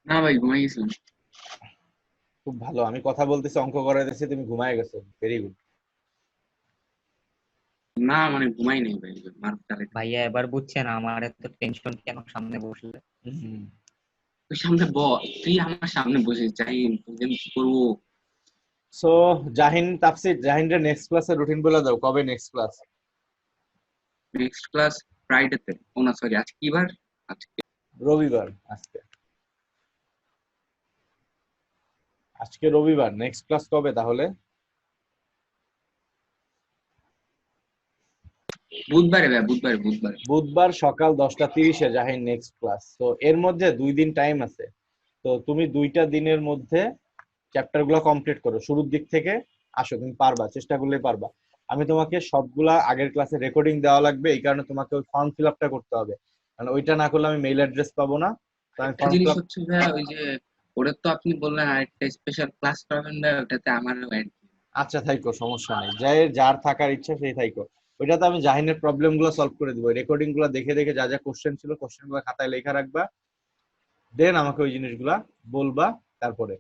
না ভাই ঘুমাই গেছিলাম। খুব ভালো, আমি কথা বলতেছি, অঙ্ক করাইতেছি, তুমি ঘুমায় গেছো, ভেরি গুড। না মানে ঘুমাই নেই ভাই, মার তালে ভাইয়া এবার বুঝছেন আমার এত টেনশন কেন সামনে বসলে? তুই সামনে তুই আমার সামনে বসে যাই, তোকে আমি কি করবো? সো জাহিন, তাফসীর, জাহিনের নেক্সট ক্লাসের রুটিন বলে দাও, কবে নেক্সট ক্লাস? নেক্সট ক্লাস ফ্রাইডেতে। ও না সরি, আজকে কি বার? আজকে রবিবার। আজকে রবিবার, নেক্সট ক্লাস কবে তাহলে? বুধবারে ভাই, বুধবারে। বুধবার সকাল 10টা 30-এ জাহিন নেক্সট ক্লাস। তো এর মধ্যে 2 দিন টাইম আছে, তো তুমি 2টা দিনের মধ্যে চ্যাপ্টার গুলো কমপ্লিট করো, শুরুর দিক থেকে আসো, তুমি পারবা, চেষ্টা করলে পারবা। আমি তোমাকে সবগুলা আগের ক্লাসে রেকর্ডিং দেওয়া লাগবে, এই কারণে তোমাকে ওই ফর্ম ফিল আপটা করতে হবে, কারণ ওইটা না করলে আমি মেইল অ্যাড্রেস পাবো না। তো আমি একটা ফর্ম ফিল জিনিস আপ, হচ্ছে ভাইয়া, ওই যে ওটা তো আপনি বললেন আরেকটা স্পেশাল ক্লাস করাবেন ভাই, ওটাতে আমারও অ্যাড। আচ্ছা থাইকো, সমস্যা নেই, যার থাকার ইচ্ছা সেই থাইকো। ওইটাতে আমি জাহিনের প্রবলেম গুলো সলভ করে দিব, রেকর্ডিং গুলো দেখে দেখে যা যা কোশ্চেন ছিল কোশ্চেন গুলো খাতায় লেখা রাখবা, দেন আমাকে ওই জিনিসগুলা বলবা তারপরে।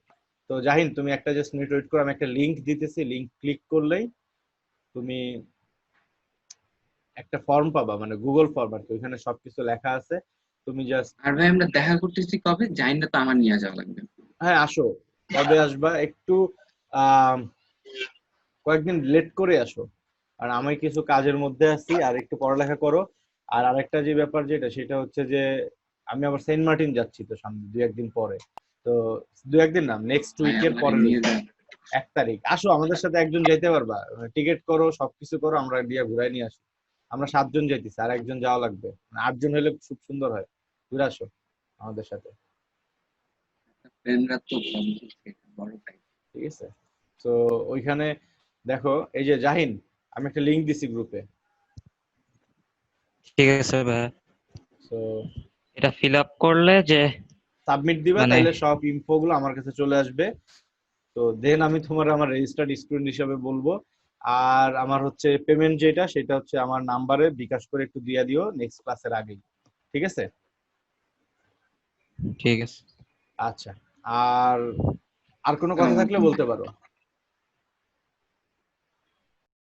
তো জাহিন তুমি একটা জাস্ট মিনিট ওয়েট করো, আমি একটা লিংক দিতেছি, লিংক ক্লিক করলেই তুমি একটা ফর্ম পাবা, মানে গুগল ফর্ম আর কি, ওইখানে সবকিছু লেখা আছে, তুমি জাস্ট। আর ভাই আমরা দেখা করতেছি কবে? জাইনটা তো আমার নিয়ে যাওয়া লাগবে। হ্যাঁ আসো, কবে আসবা একটু, আহ কয়েকদিন লেট করে আসো, আর আমি কিছু কাজের মধ্যে আছি, আর একটু পড়ালেখা করো। আর আরেকটা যে ব্যাপার যেটা, সেটা হচ্ছে যে আমি আবার সেন্ট মার্টিন যাচ্ছি তো সামনে 2-1 দিন পরে। তো 2-1 দিন না, নেক্সট ভাই উইকের আমার পরের নিয়ে যাওয়া। 1 তারিখ আসো, আমাদের সাথে একজন যাইতে পারবা, টিকিট করো, সবকিছু করো, আমরা দিয়ে ঘুরাই নিয়ে আসি। আমরা 7 জন যাইতেছি, আর একজন যাওয়া লাগবে, মানে 8 জন হলে খুব সুন্দর হয়। ঘুরে আসো আমাদের সাথে, ফ্রেন্ডরা তো কম থাকে, বড় ভাই। ঠিক আছে? তো ওইখানে দেখো, এই যে জাহিন, আমি একটা লিংক দিছি গ্রুপে। ঠিক আছে ভাইয়া, তো এটা ফিল আপ করলে যে সাবমিট দিবা, মানে তাইলে সব ইনফো গুলো আমার কাছে চলে আসবে। তো দেন আমি তোমার আমার রেজিস্টার্ড স্টুডেন্ট হিসাবে বলবো। আর আমার হচ্ছে পেমেন্ট যেটা, সেটা হচ্ছে আমার নাম্বারে বিকাশ করে একটু দিয়ে দিও নেক্সট ক্লাসের আগেই, ঠিক আছে? ঠিক আছে। আচ্ছা, আর আর কোনো কথা থাকলে বলতে পারো।